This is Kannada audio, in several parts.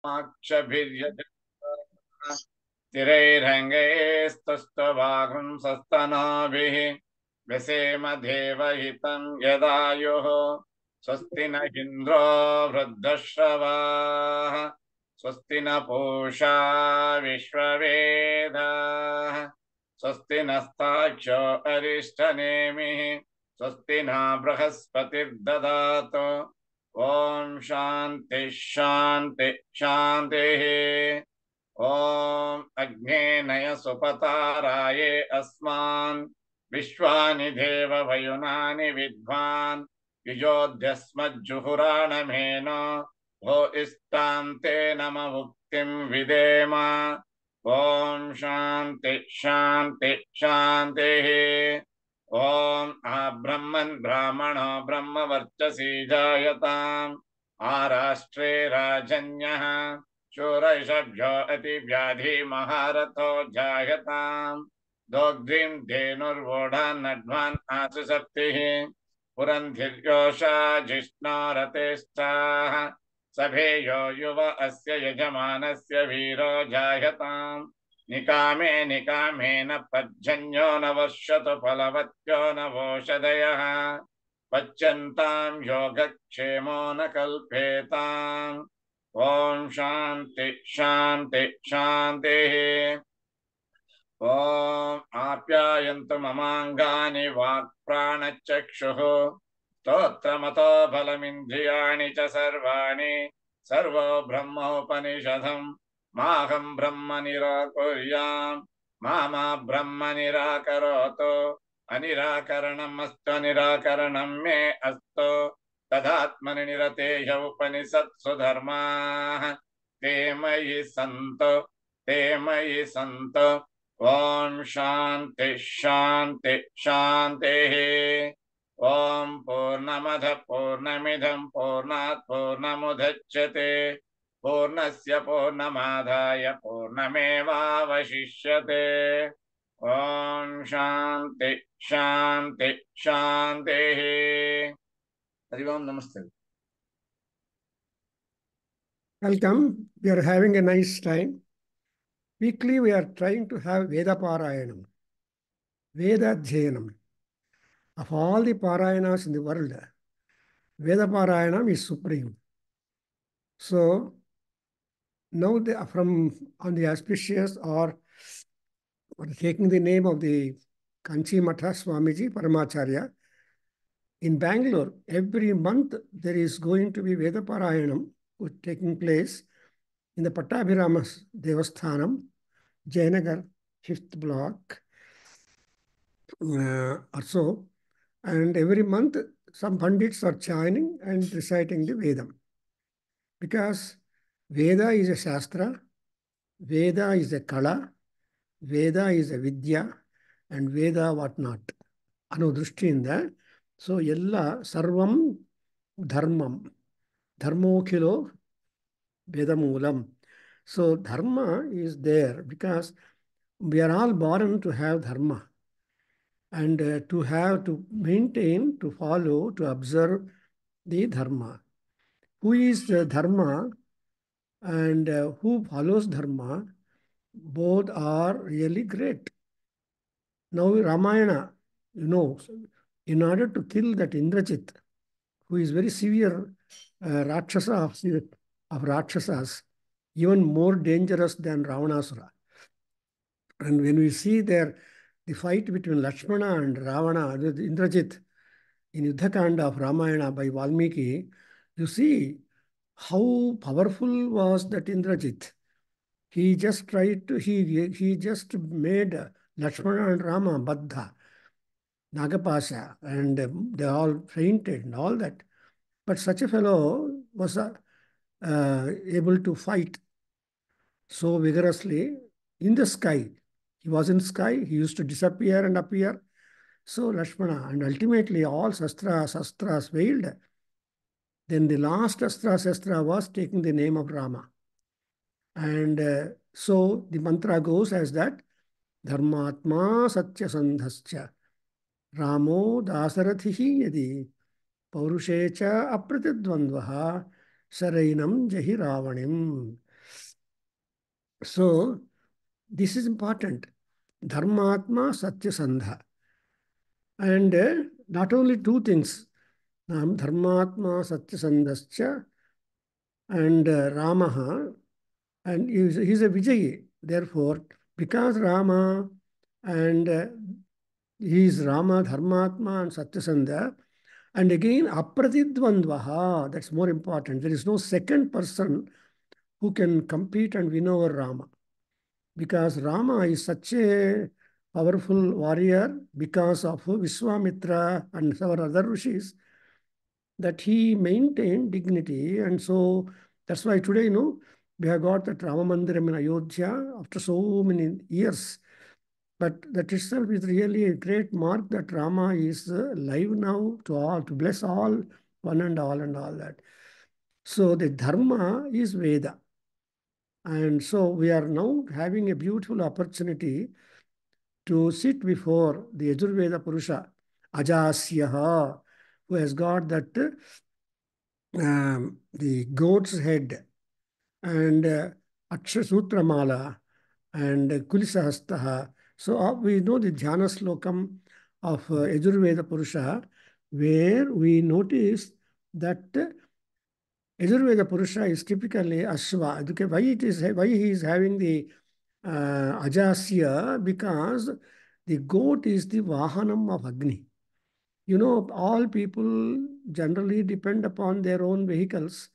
तिरैरङ्गैस्तुष्टवागुंसस्तनोभिः व्यसेम देवहितं यदायुः स्वस्ति न इन्द्रो वृद्धश्रवाः स्वस्ति न पूषा विश्ववेदाः स्वस्ति नस्ताक्षो अरिष्टनेमिः स्वस्ति न बृहस्पतिर्ददातु ओम शांति शांति शांतिः ओम अग्नेनय सुपताराये अस्मान् विश्वानि देव वयुनानि विद्वान् युजोध्यस्मज्जुहुराणमेन भो इष्टान्ते नम मुक्तिं विदेम ओम शांति शांति शांतिः ओम ब्रह्मन् ब्राह्मणो ब्रह्मवर्चसी जायताम् आराष्ट्रे राजन्यः शूरैषभ्यो अतिव्याधि महारथो जायताम् दोग्ध्रीं धेनुर्वोढान् नड्वान् आसुसप्तिः पुरन्धिर्योषा जिष्णो रतेष्ठाः सभेयो युव अस्य यजमानस्य वीरो जायताम् निकामे निकामेन पर्जन्यो न वर्षतु फलवत्यो न वोषधयः पच्यन्तां योगक्षेमो न कल्पेताम् ओम शांति शांति शांतिः ओम आप्यायन्तु ममाङ्गानि वाक्प्राणचक्षुः स्तोत्रमतो बलमिन्द्रियाणि च सर्वाणि सर्वो ब्रह्मोपनिषदम् माहं ब्रह्म निराकुर्याम् मा ब्रह्म निराकरोतु अनिराकरणमस्तु निराकरणं मे अस्तु तदात्मनि निरतेय उपनिषत्सु धर्माः ते मयि सन्तु ओम शांति शांति शांतिः ओम पूर्णमद पूर्णमिदं पूर्णात् पूर्णमुदच्यते पूर्णस्य पूर्णमादाय पूर्णमेवावशिष्यते ओम शांति शांति शांतिः हरि ओम नमस्ते Welcome. We are having a nice time. Weekly, we are trying to have Veda Parayanam, Veda Dhyanam. Of all the Parayanas in the world, Veda Parayanam is supreme. So, now from on the auspicious or taking the name of the Kanchi Matha Swamiji Paramacharya, in Bangalore, every month there is going to be Veda Parayanam taking place in the Pattabhirama Devasthanam, Jayanagar, 5th block, or so. And every month, some Pandits are chanting and reciting the Vedam. Because Veda is a Shastra, Veda is a Kala, Veda is a Vidya, and Veda whatnot. Anudrushtiinda. So, Yella Sarvam Dharmam. Dharmokhilo Vedamulam. So, Dharma is there because we are all born to have Dharma. And to maintain, to follow, to observe the Dharma. Who is Dharma and who follows Dharma, both are really great. Now Ramayana, in order to kill that Indrajit, who is very severe Rakshasa of Rakshasas, even more dangerous than Ravanasura. And when we see the fight between Lakshmana and Ravana, Indrajit, in Yuddhakanda of Ramayana by Valmiki, you see how powerful was that Indrajit. He just tried to, he just made Lakshmana and Rama Baddha, Nagapasha, and they all fainted and all that. But such a fellow was able to fight so vigorously in the sky. He was in the sky, he used to disappear and appear. So Lakshmana, and ultimately all Shastras failed. Then the last Astra was taking the name of Rama. And so the mantra goes as that, Dharmatma Satya Sandhascha Ramo Dasarathihi Yadi Paurushecha Apratidvandvaha Sarainam Jahi Ravanim. So this is important. Dharmatma Satyasandha. And not only two things, Dharmatma Satyasandhascha and Ramaha, and he's a Vijayi. Therefore, because Rama and he is Rama, Dharmatma, and Satyasandha, and again Apratidvandvaha, that's more important. There is no second person who can compete and win over Rama. Because Rama is such a powerful warrior because of Vishwamitra and our other rishis that he maintained dignity. And so that's why today, we have got that Rama Mandiram in Ayodhya after so many years. But that itself is really a great mark that Rama is live now to all, to bless all, one and all that. So the Dharma is Veda. And so we are now having a beautiful opportunity to sit before the Yajurveda Purusha, Ajasyaha, who has got that the goat's head and Akshasutramala and Kulisahastaha. So we know the Dhyana Slokam of Yajurveda Purusha, where we notice that Yajurveda Purusha is typically Ashva. Okay, why he is having the Ajasya? Because the goat is the Vahanam of Agni. All people generally depend upon their own vehicles.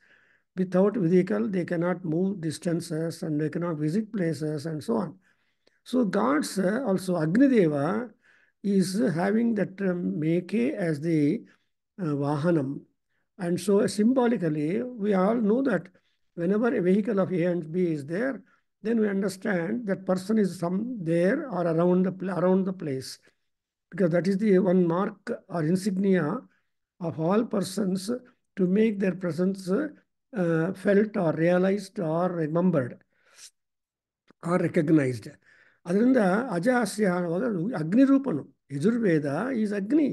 Without vehicle, they cannot move distances and they cannot visit places and so on. So gods also Agni Deva is having that Meke as the Vahanam. And so symbolically, we all know that whenever a vehicle of A and B is there, then we understand that person is some there or around the place. Because that is the one mark or insignia of all persons to make their presence felt or realized or remembered or recognized. ಅದರಿಂದ ಅಜಾಸ್ಯ ಅನ್ನುವಾಗ ಅಗ್ನಿ ರೂಪನು ಯಜುರ್ವೇದ ಈಸ್ ಅಗ್ನಿ.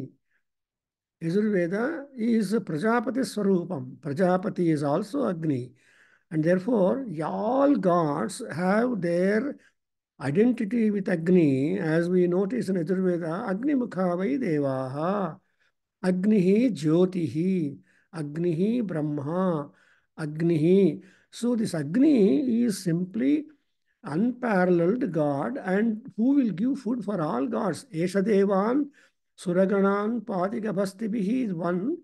Yajurveda is Prajapati Swarupam. Prajapati is also Agni. And therefore, all gods have their identity with Agni, as we notice in Yajurveda, Agni Mukhavai Devaha, Agnihi Jyotihi, Agnihi Brahma, Agnihi. So this Agni is simply unparalleled God, and who will give food for all gods. Eshadevan, Suraganan, Padigabhastibihi is one.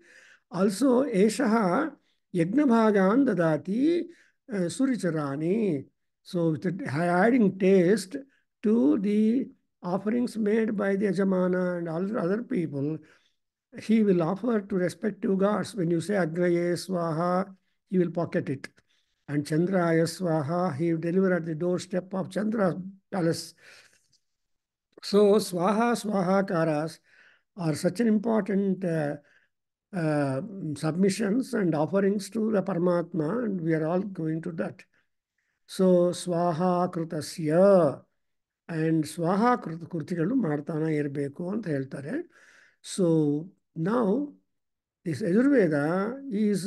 Also, Eshaha, Yagnabhagan Dadati, Suricharani. So, adding taste to the offerings made by the Yajamana and all other people, he will offer to respective gods. When you say Agraye Swaha, he will pocket it. And Chandraya Swaha, he will deliver at the doorstep of Chandra's palace. So Swaha, Swahakaras are such an important submissions and offerings to the Paramatma, and we are all going to that. So Swaha Krutasya and Swaha Krutigalu Martana Irbeku and ಹೇಳ್ತಾರೆ. So now this Yajurveda is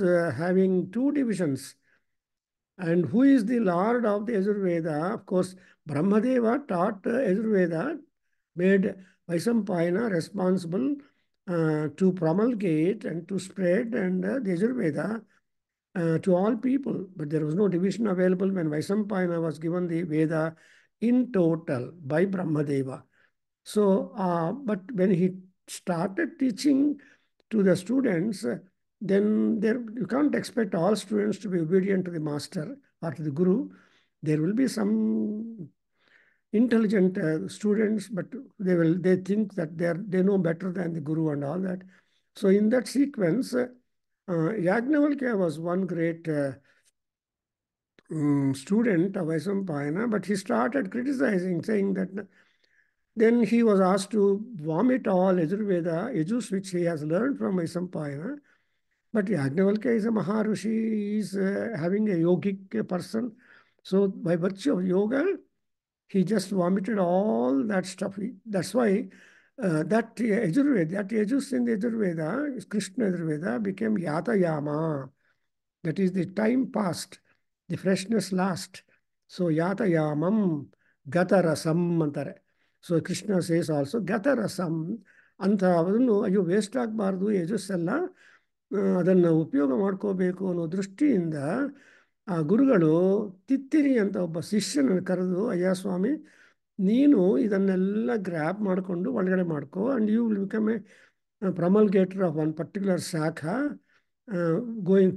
having two divisions. And who is the Lord of the Yajurveda? Of course, Brahmadeva taught Yajurveda, made Vaisampayana responsible to promulgate and to spread and the Yajurveda to all people. But there was no division available when Vaisampayana was given the Veda in total by Brahmadeva. So, but when he started teaching to the students, then you can't expect all students to be obedient to the master or to the guru. There will be some intelligent students, but they think that they know better than the guru and all that. So in that sequence, Yajnavalkya was one great student of Vaisampayana, but he started criticizing, saying that then he was asked to vomit all Yajurveda, Yajus, which he has learned from Vaisampayana. But Yajnavalkya is a Maharishi, he is having a yogic person. So by virtue of yoga, he just vomited all that stuff. That's why that Yajurveda, that Yajus in the Yajurveda, Krishna Yajurveda, became Yatayama. That is the time past, the freshness last. So ಯಾತಯಾಮಂ ಗತರಸಂ ಅಂತಾರೆ. ಸೊ ಕೃಷ್ಣ ಸೇಸ್ ಆಲ್ಸೋ ಗತರಸಂ ಅಂತ ಅದನ್ನು ಅಯ್ಯೋ ವೇಸ್ಟ್ ಆಗಬಾರ್ದು ಯಜಸ್ಸೆಲ್ಲ ಅದನ್ನು ಉಪಯೋಗ ಮಾಡ್ಕೋಬೇಕು ಅನ್ನೋ ದೃಷ್ಟಿಯಿಂದ ಆ ಗುರುಗಳು ತಿತ್ತಿರಿ ಅಂತ ಒಬ್ಬ ಶಿಷ್ಯನನ್ನು ಕರೆದು, ಅಯ್ಯ ಸ್ವಾಮಿ ನೀನು ಇದನ್ನೆಲ್ಲ ಗ್ರ್ಯಾಪ್ ಮಾಡಿಕೊಂಡು ಒಳಗಡೆ ಮಾಡ್ಕೋ and you will become a promulgator of one particular shakha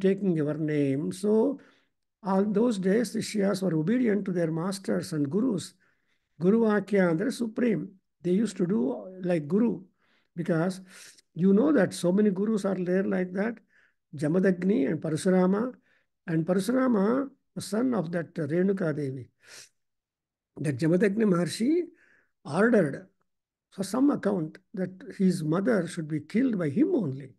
taking your name. So all those days Shishyas were obedient to their masters and gurus. Guru Vakya andre supreme. They used to do like Guru, because you know that so many gurus are there like that. Jamadagni and Parashurama. And Parashurama, the son of that Renuka Devi. That Jamadagni Maharshi ordered for some account that his mother should be killed by him only.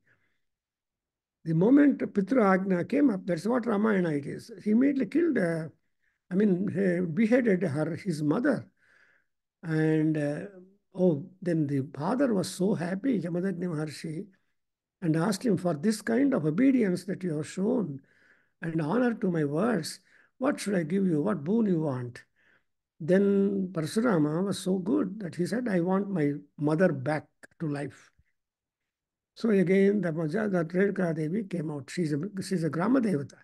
The moment Pitra Agna came up, that's what Ramayana it is. He immediately killed, beheaded his mother. And then the father was so happy, Jamadagni Maharshi, and asked him, for this kind of obedience that you have shown and honor to my words, what should I give you? What boon you want? Then Parashurama was so good that he said, I want my mother back to life. So again, that Renuka Devi came out. She's a Grama Devata.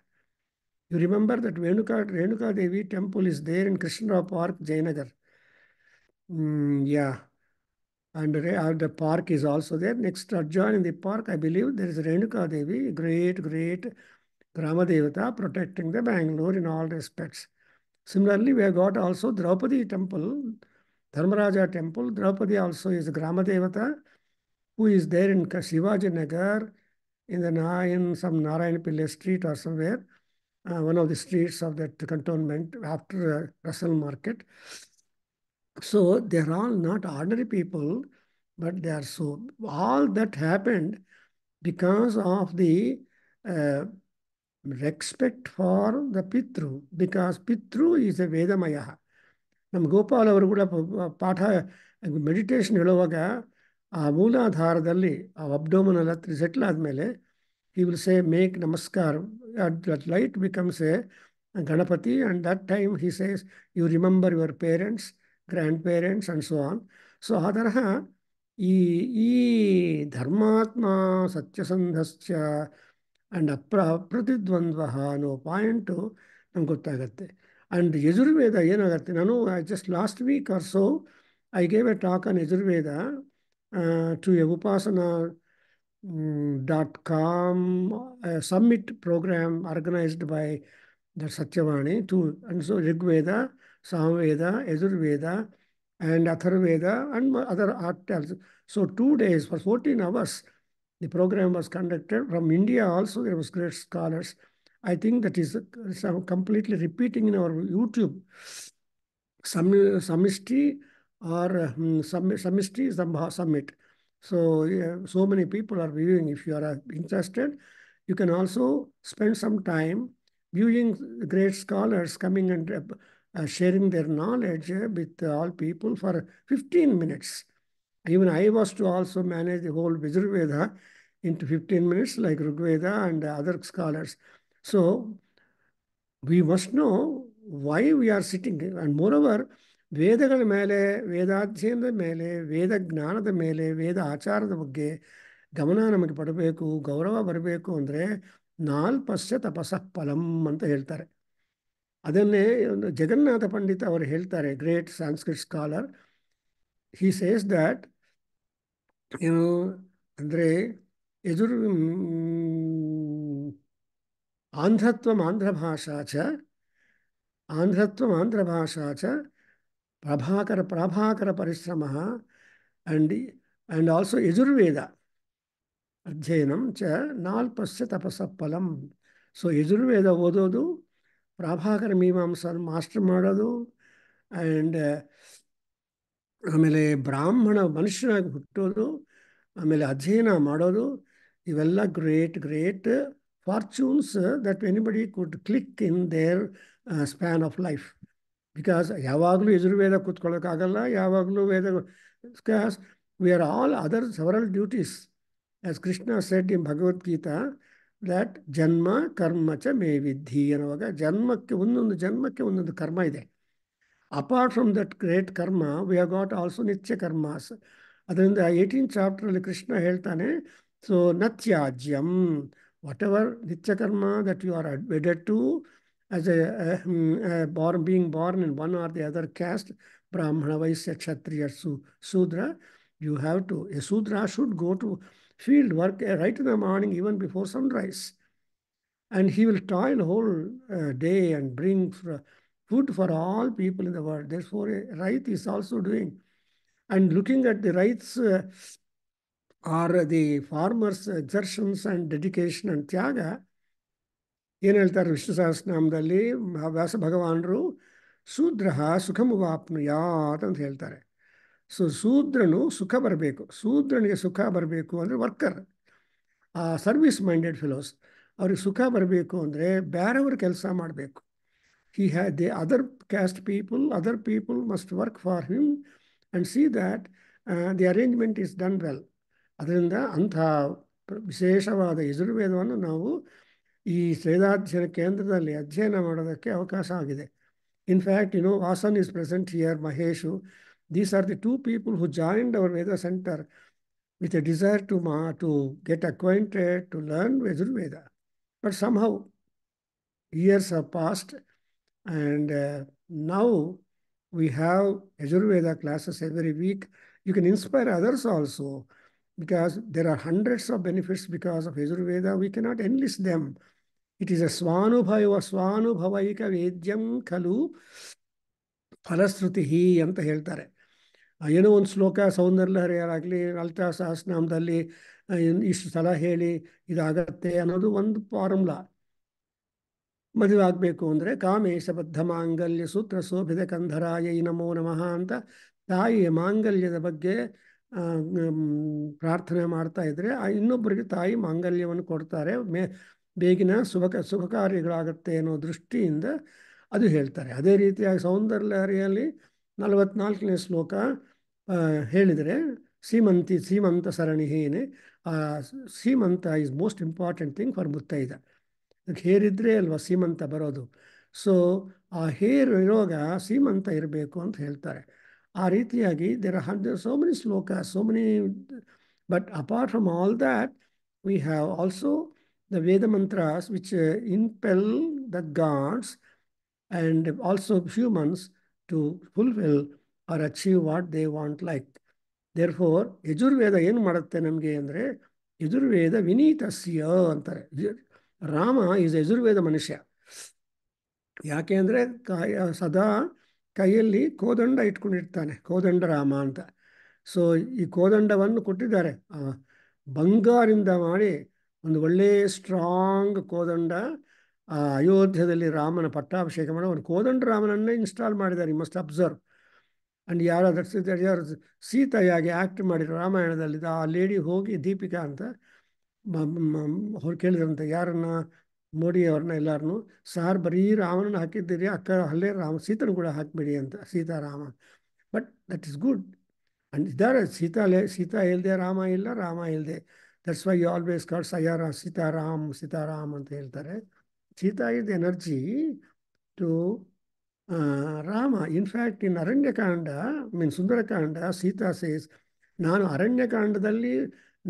You remember that Renuka Devi temple is there in Krishnarao Park, Jayanagar. Yeah. And the park is also there. Next, adjoining the park, I believe there is Renuka Devi, great Grama Devata, protecting the Bangalore in all respects. Similarly, we have got also Draupadi temple, Dharmaraja temple. Draupadi also is a Grama Devata, who is there in Shivaji Nagar, in some Narayan Pillai street or somewhere, one of the streets of that cantonment after Russell Market. So they're all not ordinary people, but they are so. All that happened because of the respect for the Pitru, because Pitru is a Vedamaya. ನಮ್ಮ ಗೋಪಾಲ್ ಅವರು ಕೂಡ ಪಾಠ ಮೆಡಿಟೇಷನ್ ಹೇಳುವಾಗ ಆ ಮೂಲಾಧಾರದಲ್ಲಿ ಆ ಅಬ್ಡೋಮನಲ್ ಹತ್ರ ಸೆಟ್ಲ್ ಆದಮೇಲೆ he will say, make namaskar. That light becomes a Ganapati, and that time he says, you remember your parents, grandparents, and so on. So ಆ ತರಹ ಈ ಧರ್ಮಾತ್ಮ ಸತ್ಯಸಂಧಶ್ಚ ಅಂಡ್ ಅಪ್ರತಿದ್ವಂದ್ವ ಅನ್ನೋ ಪಾಯಿಂಟು ನಮ್ಗೆ ಗೊತ್ತಾಗತ್ತೆ. ಅಂಡ್ ಯಜುರ್ವೇದ ಏನಾಗುತ್ತೆ, ನಾನು just last week or so I gave a talk on Yajurveda to a upasana.com summit program organized by the Satyavani and so Rigveda, Samveda, Yajurveda, and Atharveda, and other articles. So 2 days for 14 hours, the program was conducted. From India also, there was great scholars. I think that is completely repeating in our YouTube. Samishti or Samishti Summit. So so many people are viewing. If you are interested, you can also spend some time viewing great scholars coming and sharing their knowledge with all people for 15 minutes. Even I was to also manage the whole Yajurveda into 15 minutes like Rigveda and other scholars. So we must know why we are sitting. And moreover, ವೇದಗಳ ಮೇಲೆ, ವೇದಾಧ್ಯಯನದ ಮೇಲೆ, ವೇದ ಜ್ಞಾನದ ಮೇಲೆ, ವೇದ ಆಚಾರದ ಬಗ್ಗೆ ಗಮನ ನಮಗೆ ಪಡಬೇಕು, ಗೌರವ ಬರಬೇಕು ಅಂದರೆ ನಾಲ್ಪಸ್ಯ ತಪಸ್ಸಃ ಫಲಂ ಅಂತ ಹೇಳ್ತಾರೆ. ಅದನ್ನೇ ಜಗನ್ನಾಥ ಪಂಡಿತ ಅವರು ಹೇಳ್ತಾರೆ, great Sanskrit scholar. He says that ಏನು ಅಂದರೆ ಆಂಧ್ರತ್ವಂ ಆಂಧ್ರಭಾಷಾ ಚ ಪ್ರಾಭಾಕರ ಪರಿಶ್ರಮ and also ಯಜುರ್ವೇದ ಅಧ್ಯಯನಂ ಚ ನಾಲ್ಪಸ್ಯ ತಪಸ್ಸಃ ಫಲಂ. ಸೊ ಯಜುರ್ವೇದ ಓದೋದು, ಪ್ರಾಭಾಕರ ಮೀಮಾಂಸ ಮಾಸ್ಟರ್ ಮಾಡೋದು, ಆ್ಯಂಡ್ ಆಮೇಲೆ ಬ್ರಾಹ್ಮಣ ಮನುಷ್ಯನಾಗಿ ಹುಟ್ಟೋದು, ಆಮೇಲೆ ಅಧ್ಯಯನ ಮಾಡೋದು, ಇವೆಲ್ಲ great fortunes that anybody could click in their span of life. Because ಯಾವಾಗಲೂ ಯಜುರ್ವೇದ ಕೂತ್ಕೊಳ್ಳೋಕ್ಕಾಗಲ್ಲ, ಯಾವಾಗಲೂ ವೇದ, because we are all other several duties. As Krishna said in Bhagavad Gita, that ಜನ್ಮ ಕರ್ಮ ಚ ಮೇ ವಿದ್ಧಿ ಅನ್ನುವಾಗ ಜನ್ಮಕ್ಕೆ ಒಂದೊಂದು ಜನ್ಮಕ್ಕೆ ಒಂದೊಂದು ಕರ್ಮ ಇದೆ. ಅಪಾರ್ಟ್ ಫ್ರಮ್ ದಟ್ ಗ್ರೇಟ್ ಕರ್ಮ ವಿ ಹ್ಯಾವ್ ಗಾಟ್ ಆಲ್ಸೋ ನಿತ್ಯ ಕರ್ಮಾಸ್. ಅದರಿಂದ 18th ಚಾಪ್ಟರಲ್ಲಿ ಕೃಷ್ಣ ಹೇಳ್ತಾನೆ, ಸೊ ನತ್ಯಾಜ್ಯಂ, ವಾಟ್ ಎವರ್ ನಿತ್ಯ ಕರ್ಮ that you are wedded to as being born in one or the other caste, Brahmana, Vaishya, Kshatriya, Sudra, you have to, a Sudra should go to field work right in the morning, even before sunrise. And he will toil whole day and bring food for all people in the world. Therefore, a Raith is also doing. And looking at the Raiths or the farmers' exertions and dedication and ತ್ಯಾಗ, ಏನು ಹೇಳ್ತಾರೆ ವಿಷ್ಣು ಸಹಸ್ರನಾಮದಲ್ಲಿ ವ್ಯಾಸ ಭಗವಾನರು, ಶೂದ್ರ ಸುಖಮುವಾಪ್ನುಯಾತ್ ಅಂತ ಹೇಳ್ತಾರೆ. ಸೊ ಶೂದ್ರನು ಸುಖ ಬರಬೇಕು, ಶೂದ್ರನಿಗೆ ಸುಖ ಬರಬೇಕು ಅಂದರೆ ವರ್ಕರ್, ಸರ್ವಿಸ್ ಮೈಂಡೆಡ್ ಫೆಲೋಸ್, ಅವ್ರಿಗೆ ಸುಖ ಬರಬೇಕು ಅಂದರೆ ಬೇರೆಯವ್ರ ಕೆಲಸ ಮಾಡಬೇಕು. He had the other caste people, other people must work for him and see that the arrangement is done well. ಅದರಿಂದ ಅಂಥ ವಿಶೇಷವಾದ ಯಜುರ್ವೇದವನ್ನು ನಾವು ಈ ವೇದಾಧ್ಯಯನ ಕೇಂದ್ರದಲ್ಲಿ ಅಧ್ಯಯನ ಮಾಡೋದಕ್ಕೆ ಅವಕಾಶ ಆಗಿದೆ. In fact Vasan is present here, Maheshu. These are the two people who joined our Veda Center with a desire to get acquainted, to learn Yajurveda. But somehow years have passed, and now we have Yajurveda classes every week. You can inspire others also, because there are hundreds of benefits because of Yajurveda. We cannot enlist them. It is a swanubhavaika vedyam khalu ಫಲಶ್ರುತಿ ಅಂತ ಹೇಳ್ತಾರೆ. ಏನೋ ಒಂದು ಶ್ಲೋಕ ಸೌಂದರ್ಯರಾಗಲಿ ಲಲಿತಾ ಸಹಸ್ರನಾಮದಲ್ಲಿ ಇಷ್ಟು ಸಲ ಹೇಳಿ ಇದಾಗತ್ತೆ ಅನ್ನೋದು ಒಂದು ಫಾರ್ಮುಲಾ. ಮದುವೆ ಆಗಬೇಕು ಅಂದರೆ ಕಾಮೇಶ ಬದ್ಧ ಮಾಂಗಲ್ಯ ಸೂತ್ರ ಶೋಭಿತ ಕಂಧರಾಯ ನಮೋ ನಮಃ ಅಂತ ತಾಯಿಯ ಮಾಂಗಲ್ಯದ ಬಗ್ಗೆ ಪ್ರಾರ್ಥನೆ ಮಾಡ್ತಾ ಇದ್ರೆ ಇನ್ನೊಬ್ಬರಿಗೆ ತಾಯಿ ಮಾಂಗಲ್ಯವನ್ನು ಕೊಡ್ತಾರೆ, ಬೇಗಿನ ಸುಖ ಕಾರ್ಯಗಳಾಗತ್ತೆ ಅನ್ನೋ ದೃಷ್ಟಿಯಿಂದ ಅದು ಹೇಳ್ತಾರೆ. ಅದೇ ರೀತಿಯಾಗಿ ಸೌಂದರ್ಯಹರಿಯಲ್ಲಿ 44ನೇ ಶ್ಲೋಕ ಹೇಳಿದರೆ ಸೀಮಂತ ಸರಣಿಹೀನೆ, simanta is most important thing for ಮುತ್ತೈದ. ಹೇರಿದ್ರೆ ಅಲ್ವಾ ಸೀಮಂತ ಬರೋದು. ಸೊ ಆ ಹೇರ್ ಇರುವಾಗ ಸೀಮಂತ ಇರಬೇಕು ಅಂತ ಹೇಳ್ತಾರೆ. ಆ ರೀತಿಯಾಗಿ ದೇರ್ ಆರ್ ಸೋ ಮೆನಿ ಶ್ಲೋಕ, so many. But apart from all that we have also the Veda mantras which impel the gods and also humans to fulfill or achieve what they want like. Therefore, Yajurveda ಏನು ಮಾಡುತ್ತೆ ನಮಗೆ ಅಂದರೆ, ಯಜುರ್ವೇದ ವಿನೀತಸ್ಯ ಅಂತಾರೆ. ರಾಮ ಈಸ್ ಯಜುರ್ವೇದ ಮನುಷ್ಯ. ಯಾಕೆ ಅಂದರೆ ಸದಾ ಕೈಯಲ್ಲಿ ಕೋದಂಡ ಇಟ್ಕೊಂಡಿರ್ತಾನೆ, ಕೋದಂಡ ರಾಮ ಅಂತ. ಸೊ ಈ ಕೋದಂಡವನ್ನು ಕೊಟ್ಟಿದ್ದಾರೆ, ಬಂಗಾರಿಂದ ಮಾಡಿ ಒಂದು ಒಳ್ಳೆಯ ಸ್ಟ್ರಾಂಗ್ ಕೋದಂಡ. ಅಯೋಧ್ಯದಲ್ಲಿ ರಾಮನ ಪಟ್ಟಾಭಿಷೇಕ ಮಾಡೋ ಒಂದು ಕೋದಂಡ ರಾಮನನ್ನೇ ಇನ್ಸ್ಟಾಲ್ ಮಾಡಿದ್ದಾರೆ. You must observe. ಆ್ಯಂಡ್ ಯಾರು ಸೀತೆಯಾಗಿ ಆ್ಯಕ್ಟ್ ಮಾಡಿರೋ ರಾಮಾಯಣದಲ್ಲಿ ಆ ಲೇಡಿ ಹೋಗಿ ದೀಪಿಕಾ ಅಂತ ಅವ್ರು ಕೇಳಿದ್ರಂತೆ, ಯಾರನ್ನ ಮೋಡಿ ಅವ್ರನ್ನ ಎಲ್ಲರನ್ನೂ, ಸಾರ್ ಬರೀ ರಾಮನನ್ನು ಹಾಕಿದ್ದೀರಿ, ಅಕ್ಕ ಅಲ್ಲೇ ಸೀತನ ಕೂಡ ಹಾಕಿಬಿಡಿ ಅಂತ, Sitarama. But that is good. And ಇದ್ದಾರೆ ಸೀತಾ ಇಲ್ಲದೆ ರಾಮ ಇಲ್ಲ, ರಾಮ ಇಲ್ಲದೆ. That's why you always call Sitaram ಅಂತ ಹೇಳ್ತಾರೆ. Sita is energy to Rama. In fact in Aranyakanda Sundarakanda Sita says, ನಾನು ಅರಣ್ಯಕಾಂಡದಲ್ಲಿ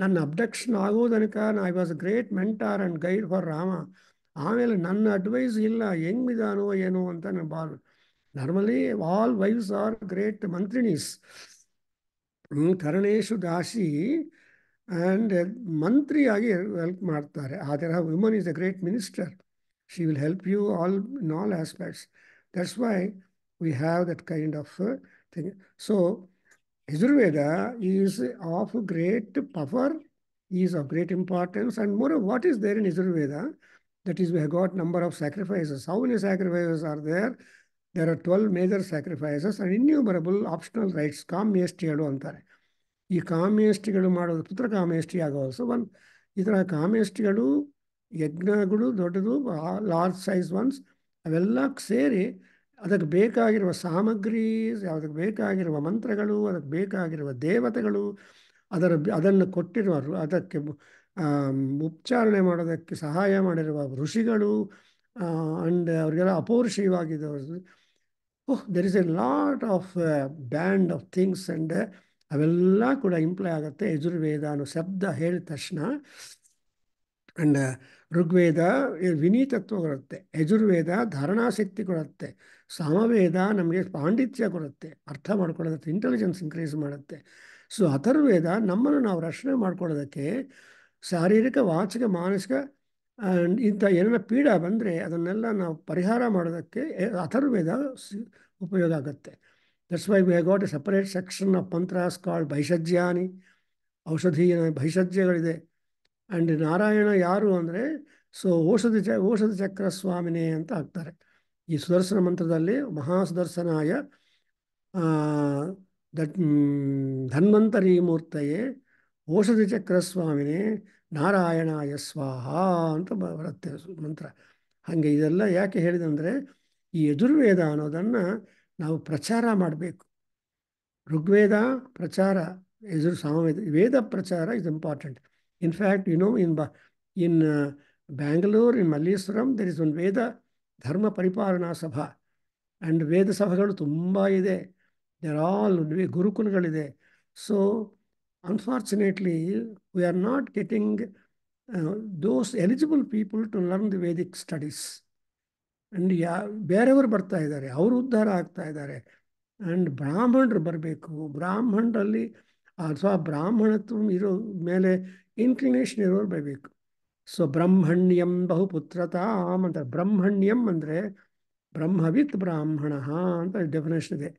ನನ್ನ ಅಬ್ಡಕ್ಷನ್ ಆಗೋ ತನಕ I was a great mentor and guide for Rama. ಆಮೇಲೆ ನನ್ನ ಅಡ್ವೈಸ್ ಇಲ್ಲ, ಹೆಂಗಿದಾನೋ ಏನೋ ಅಂತ ನಾನು normally all wives are great ಮಂತ್ರಿಣೀಸ್, ಕರಣೇಶು ದಾಸಿ ಆ್ಯಂಡ್ ಮಂತ್ರಿಯಾಗಿ ಹೆಲ್ಪ್ ಮಾಡ್ತಾರೆ. ಆ ಥರ woman is a great minister. She will help you in all aspects. That's why we have that kind of thing. So Yajurveda is of great power, is of great importance, and more what is there in Yajurveda, that is we have got number of sacrifices. How many sacrifices are there? There are 12 major sacrifices and innumerable optional rites. ಕಾಮ್ಯಷ್ಟಿಗಳು ಅಂತಾರೆ. ಈ ಕಾಮ್ಯಷ್ಟಿಗಳು ಮಾಡೋದು ಪುತ್ರ ಕಾಮ್ಯಷ್ಟಿ ಆಗೋಲ್ಸೋ ಈ ಥರ ಕಾಮ್ಯಷ್ಟಿಗಳು ಯಜ್ಞಗಳು ದೊಡ್ಡದು, ಲಾರ್ಜ್ ಸೈಜ್ ಒನ್ಸ್, ಅವೆಲ್ಲ ಸೇರಿ ಅದಕ್ಕೆ ಬೇಕಾಗಿರುವ ಸಾಮಗ್ರೀಸ್, ಅದಕ್ಕೆ ಬೇಕಾಗಿರುವ ಮಂತ್ರಗಳು, ಅದಕ್ಕೆ ಬೇಕಾಗಿರುವ ದೇವತೆಗಳು, ಅದನ್ನು ಕೊಟ್ಟಿರುವರು, ಅದಕ್ಕೆ ಉಚ್ಚಾರಣೆ ಮಾಡೋದಕ್ಕೆ ಸಹಾಯ ಮಾಡಿರುವ ಋಷಿಗಳು ಅಂಡ್ ಅವರಿಗೆಲ್ಲ ಅಪೌರುಷೀಯವಾಗಿದ್ದವರು. Oh, there is a lot of band of things and ಅವೆಲ್ಲ ಕೂಡ ಇಂಪ್ಲೈ ಆಗುತ್ತೆ ಯಜುರ್ವೇದ ಅನ್ನೋ ಶಬ್ದ ಹೇಳಿದ ತಕ್ಷಣ. ಅಂಡ್ ಋಗ್ವೇದ ವಿನೀತತ್ವ ಕೊಡುತ್ತೆ, ಯಜುರ್ವೇದ ಧಾರಣಾಶಕ್ತಿ ಕೊಡುತ್ತೆ, ಸಾಮವೇದ ನಮಗೆ ಪಾಂಡಿತ್ಯ ಕೊಡುತ್ತೆ, ಅರ್ಥ ಮಾಡ್ಕೊಳ್ಳೋದಕ್ಕೆ ಇಂಟೆಲಿಜೆನ್ಸ್ ಇನ್ಕ್ರೀಸ್ ಮಾಡುತ್ತೆ. ಸೊ ಅಥರ್ವೇದ ನಮ್ಮನ್ನು ನಾವು ರಕ್ಷಣೆ ಮಾಡ್ಕೊಳ್ಳೋದಕ್ಕೆ ಶಾರೀರಿಕ, ವಾಚಿಕ, ಮಾನಸಿಕ ಇಂಥ ಏನೇನ ಪೀಡ ಬಂದರೆ ಅದನ್ನೆಲ್ಲ ನಾವು ಪರಿಹಾರ ಮಾಡೋದಕ್ಕೆ ಅಥರ್ವೇದ ಉಪಯೋಗ ಆಗುತ್ತೆ. That's why we have got a separate section of mantras called ಭೈಷಜ್ಯಾನಿ. ಔಷಧೀಯ ಭೈಷಜ್ಯಗಳಿದೆ. ಆ್ಯಂಡ್ ನಾರಾಯಣ ಯಾರು ಅಂದರೆ ಔಷಧ ಚಕ್ರ ಸ್ವಾಮಿನೇ ಅಂತ ಆಗ್ತಾರೆ. ಈ ಸುದರ್ಶನ ಮಂತ್ರದಲ್ಲಿ ಮಹಾಸುದರ್ಶನಾಯ ಧನ್ವಂತರಿ ಮೂರ್ತಯೇ ಔಷಧ ಚಕ್ರ ಸ್ವಾಮಿನೇ ನಾರಾಯಣಾಯ ಸ್ವಾಹ ಅಂತ ಬರುತ್ತೆ ಮಂತ್ರ. ಹಾಗೆ ಇದೆಲ್ಲ ಯಾಕೆ ಹೇಳಿದಂದರೆ ಈ ಯಜುರ್ವೇದ ಅನ್ನೋದನ್ನು ನಾವು ಪ್ರಚಾರ ಮಾಡಬೇಕು. ಋಗ್ವೇದ ಪ್ರಚಾರ, ಸಾಮವೇದ, ವೇದ ಪ್ರಚಾರ is important. In fact in Bangalore, in Malleshwaram there is one Veda Dharma Paripalana Sabha. And ವೇದ ಸಭೆಗಳು ತುಂಬ ಇದೆ. ದೇರ್ ಆಲ್ ಗುರುಕುಲಗಳಿದೆ. So unfortunately we are not getting those eligible people to learn the Vedic studies. And ಬೇರೆಯವರು ಬರ್ತಾ ಇದ್ದಾರೆ, ಅವರು ಉದ್ಧಾರ ಆಗ್ತಾ ಇದ್ದಾರೆ. ಆ್ಯಂಡ್ ಬ್ರಾಹ್ಮಣರು ಬರಬೇಕು. ಬ್ರಾಹ್ಮಣರಲ್ಲಿ ಅಥವಾ ಬ್ರಾಹ್ಮಣತ್ವ ಇರೋ ಮೇಲೆ ಇನ್ಕ್ಲಿನೇಷನ್ ಇರೋರು ಬರಬೇಕು. ಸೊ ಬ್ರಹ್ಮಣ್ಯಂ ಬಹುಪುತ್ರತಾಂ ಅಂತ. ಬ್ರಹ್ಮಣ್ಯಂ ಅಂದರೆ ಬ್ರಹ್ಮವಿತ್ ಬ್ರಾಹ್ಮಣ ಅಂತ ಡೆಫಿನೇಷನ್ ಇದೆ.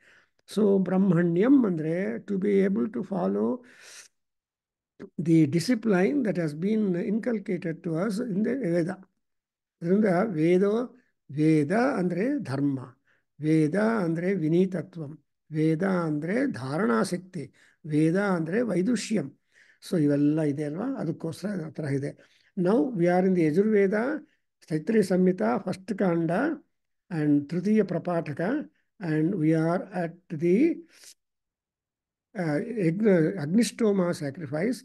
ಸೊ ಬ್ರಹ್ಮಣ್ಯಂ ಅಂದರೆ to be able to follow the discipline that has been inculcated to us in the Veda. ಅದರಿಂದ ವೇದ ಅಂದರೆ ಧರ್ಮ, ವೇದ ಅಂದರೆ ವಿನೀತತ್ವಂ, ವೇದ ಅಂದರೆ ಧಾರಣಾಶಕ್ತಿ, ವೇದ ಅಂದರೆ ವೈದುಷ್ಯಂ. ಸೊ ಇವೆಲ್ಲ ಇದೆ ಅಲ್ವಾ, ಅದಕ್ಕೋಸ್ಕರ ಆ ಥರ ಇದೆ. Now we are in the Yajurveda, Taittiriya Samhita, first kanda and ತೃತೀಯ ಪ್ರಪಾಠಕ, and we are at the Agnistoma sacrifice,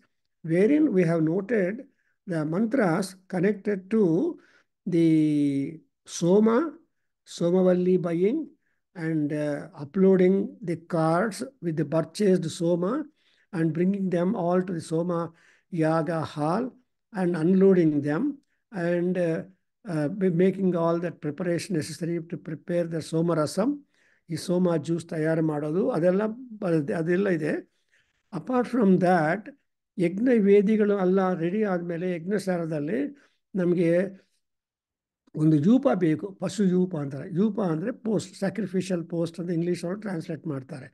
wherein we have noted the mantras connected to the Somavalli buying and uploading the cards with the purchased Soma and bringing them all to the Soma Yaga hall and unloading them and making all that preparation necessary to prepare the Soma Rasam. ಈ ಸೋಮ ಜ್ಯೂಸ್ ತಯಾರು ಮಾಡೋದು ಅದೆಲ್ಲ ಇದೆ. ಅಪಾರ್ಟ್ ಫ್ರಮ್ ದ್ಯಾಟ್, ಯಜ್ಞ ವೇದಿಗಳು ಎಲ್ಲ ರೆಡಿ ಆದಮೇಲೆ ಯಜ್ಞಶಾಲದಲ್ಲಿ ನಮಗೆ ಒಂದು ಯೂಪ ಬೇಕು, ಪಶು ಯೂಪ ಅಂತಾರೆ. ಯೂಪ ಅಂದರೆ ಪೋಸ್ಟ್, ಸ್ಯಾಕ್ರಿಫಿಷಿಯಲ್ ಪೋಸ್ಟ್ ಅಂತ ಇಂಗ್ಲೀಷ್ ಅವರು ಟ್ರಾನ್ಸ್ಲೇಟ್ ಮಾಡ್ತಾರೆ.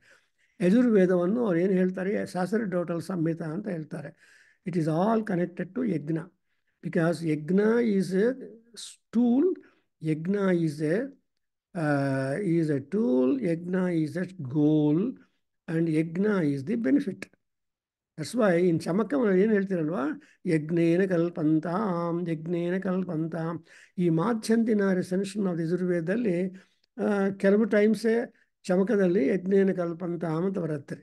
ಯಜುರ್ವೇದವನ್ನು ಅವ್ರು ಏನು ಹೇಳ್ತಾರೆ, ಸ್ಯಾಸರ್ಡೋಟಲ್ ಸಂಹಿತ ಅಂತ ಹೇಳ್ತಾರೆ. It is all connected to yajna, because yajna is a tool, yajna is a tool, yajna is a goal, and yajna is the benefit. That's why in ಚಮಕವನ್ನು ಏನು ಹೇಳ್ತಿರಲ್ವಾ, ಯಜ್ಞೇನ ಕಲ್ಪಂತಾಂ, ಯಜ್ಞೇನ ಕಲ್ಪಂತಾಂ. ಈ ಮಾಧ್ಯಂತಿನ ರೆಸೆನ್ಷನ್ ಆಫ್ ಯಜುರ್ವೇದದಲ್ಲಿ ಕೆಲವು ಟೈಮ್ಸೇ ಚಮಕದಲ್ಲಿ ಯಜ್ಞೇನ ಕಲ್ಪಂತಾಂ ಅಂತ ಬರುತ್ತೆ.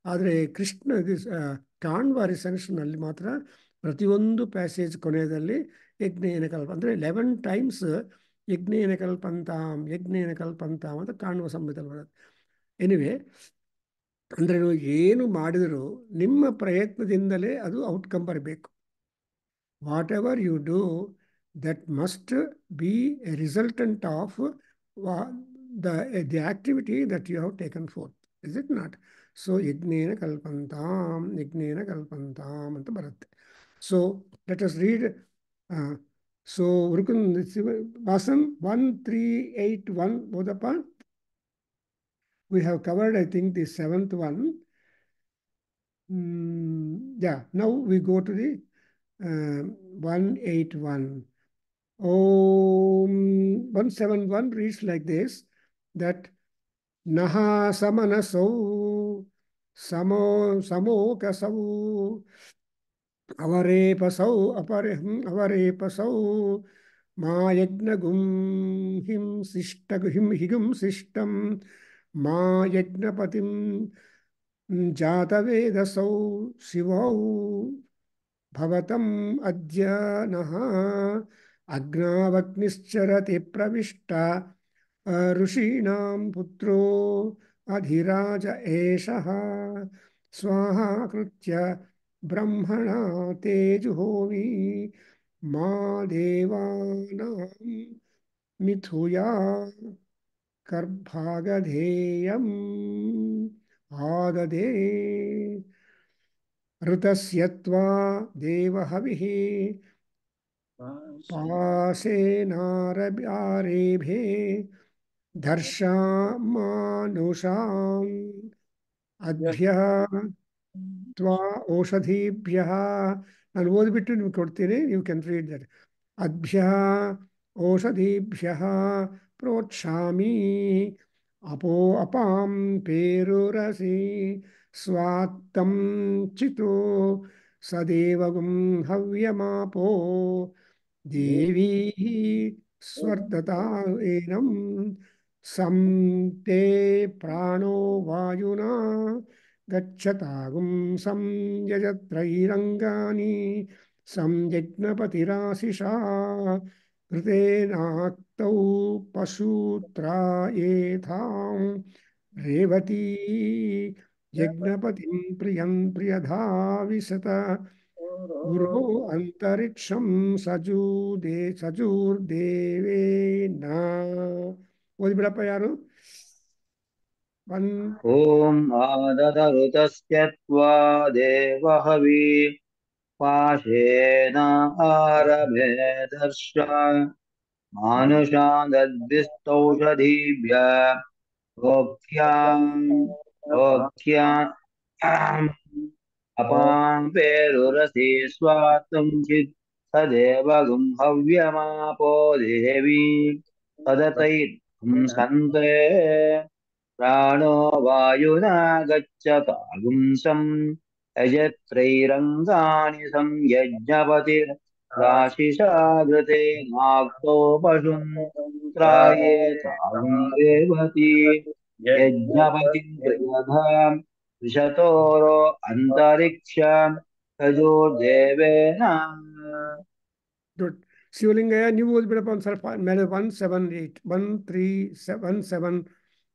ಆದರೆ ಕೃಷ್ಣ ಕಾಣ್ವ ರೆಸೆನ್ಷನಲ್ಲಿ ಮಾತ್ರ ಪ್ರತಿಯೊಂದು ಪ್ಯಾಸೇಜ್ ಕೊನೆಯಲ್ಲಿ ಯಜ್ಞೇನ ಕಲ್ಪ ಅಂದರೆ 11 ಟೈಮ್ಸ್ ಯಜ್ಞೇನ ಕಲ್ಪಂತಾಂ, ಯಜ್ಞೇನ ಕಲ್ಪಂತಾಂ ಅಂತ ಕಾಣುವ ಸಂಹಿತಲ್ಲಿ ಬರುತ್ತೆ. ಎನಿವೆ, ಅಂದರೆ ನೀವು ಏನು ಮಾಡಿದರೂ ನಿಮ್ಮ ಪ್ರಯತ್ನದಿಂದಲೇ ಅದು ಔಟ್ಕಮ್ ಬರಬೇಕು. Whatever you do, that must be a resultant of the activity that you have taken forth. Is it not? So ಯಜ್ಞೇನ ಕಲ್ಪಂತಾಂ, ಯಜ್ಞೇನ ಕಲ್ಪಂತಾಂ ಅಂತ ಬರುತ್ತೆ. So let us read. So, Vasan 1381, Bodhapa. We have covered, I think, the 7th one. Yeah, now we go to the 181. 171 reads like this, that Naha Samanasau Samokasau Avareepasau Avareepasau Ma Yagnagum Him Higum Sishtam Ma Yagnapatim Jatavedasau Shivau भवतम् अद्य नः अग्नावग्निश्चरति प्रविष्टा ऋषीणां पुत्रो अधिराज एषः स्वाहा कृत्य ब्रह्मणा ते जुहोमि मा देवानां मिथुया कर्भागधेयम् आददे ऋतस्य त्वा देवहविः पासेनारभे धर्षामानुषाम् अद्भ्यः त्वा ओषधीभ्यः ನಾನು ಓದ್ಬಿಟ್ಟು ನಿಮ್ಗೆ ಕೊಡ್ತೀನಿ ಯು ಕ್ಯಾನ್ ರೀಡ್ ದಟ್ ಅದ್ಭ್ಯः ಓಷಧೀಭ್ಯः ಪ್ರೋಕ್ಷಾಮಿ ಅಪೋ ಅಪಾಂ ಪೇರುರಸಿ ಸ್ವಾತ್ತಂ ಚಿತೋ ಸದೇವಗುಂ ಹವ್ಯಮಾಪೋ ದೇವೀ ಸ್ವರ್ಧತಾ ಏನಂ ಸಂ ತೇ ಪ್ರಾಣೋ ವಾಯುನಾ गच्छतागुं संयजत्रैरङ्गानि संयज्ञपतिराशिषा घृतेनाक्तौ पशुत्रायेथां रेवती यज्ञपतिं प्रियं प्रियधा विशत उरो अन्तरिक्षं सजूर्देवेन ಓದಿಬಿಡಪ್ಪ ಯಾರು ॐ आददरुतस्य त्वा देवहवी पाशेन आरभे दर्श मानुषादद्भिस्तौषधीभ्य प्रोक्ष्याम् अपां पेरुरसि स्वात्तं चित् सदेवगुं हव्यमापो देवी तदतैर्गुं सन्ते प्राणो वायुना गच्छतागुंसं यजत्रैरङ्गानि संयज्ञपतिराशिषा घृतेनाक्तो पशुं त्रायेतागुं रेवती यज्ञपतिं प्रियधां विशतोरो अन्तरिक्षं तजोर्देवेन Good. ಶಿವಲಿಂಗಯ್ಯ ನೀವು ಓದ್ಬಿಡಪ್ಪ ಒಂದು ಸ್ವಲ್ಪ ಮೇಲೆ 178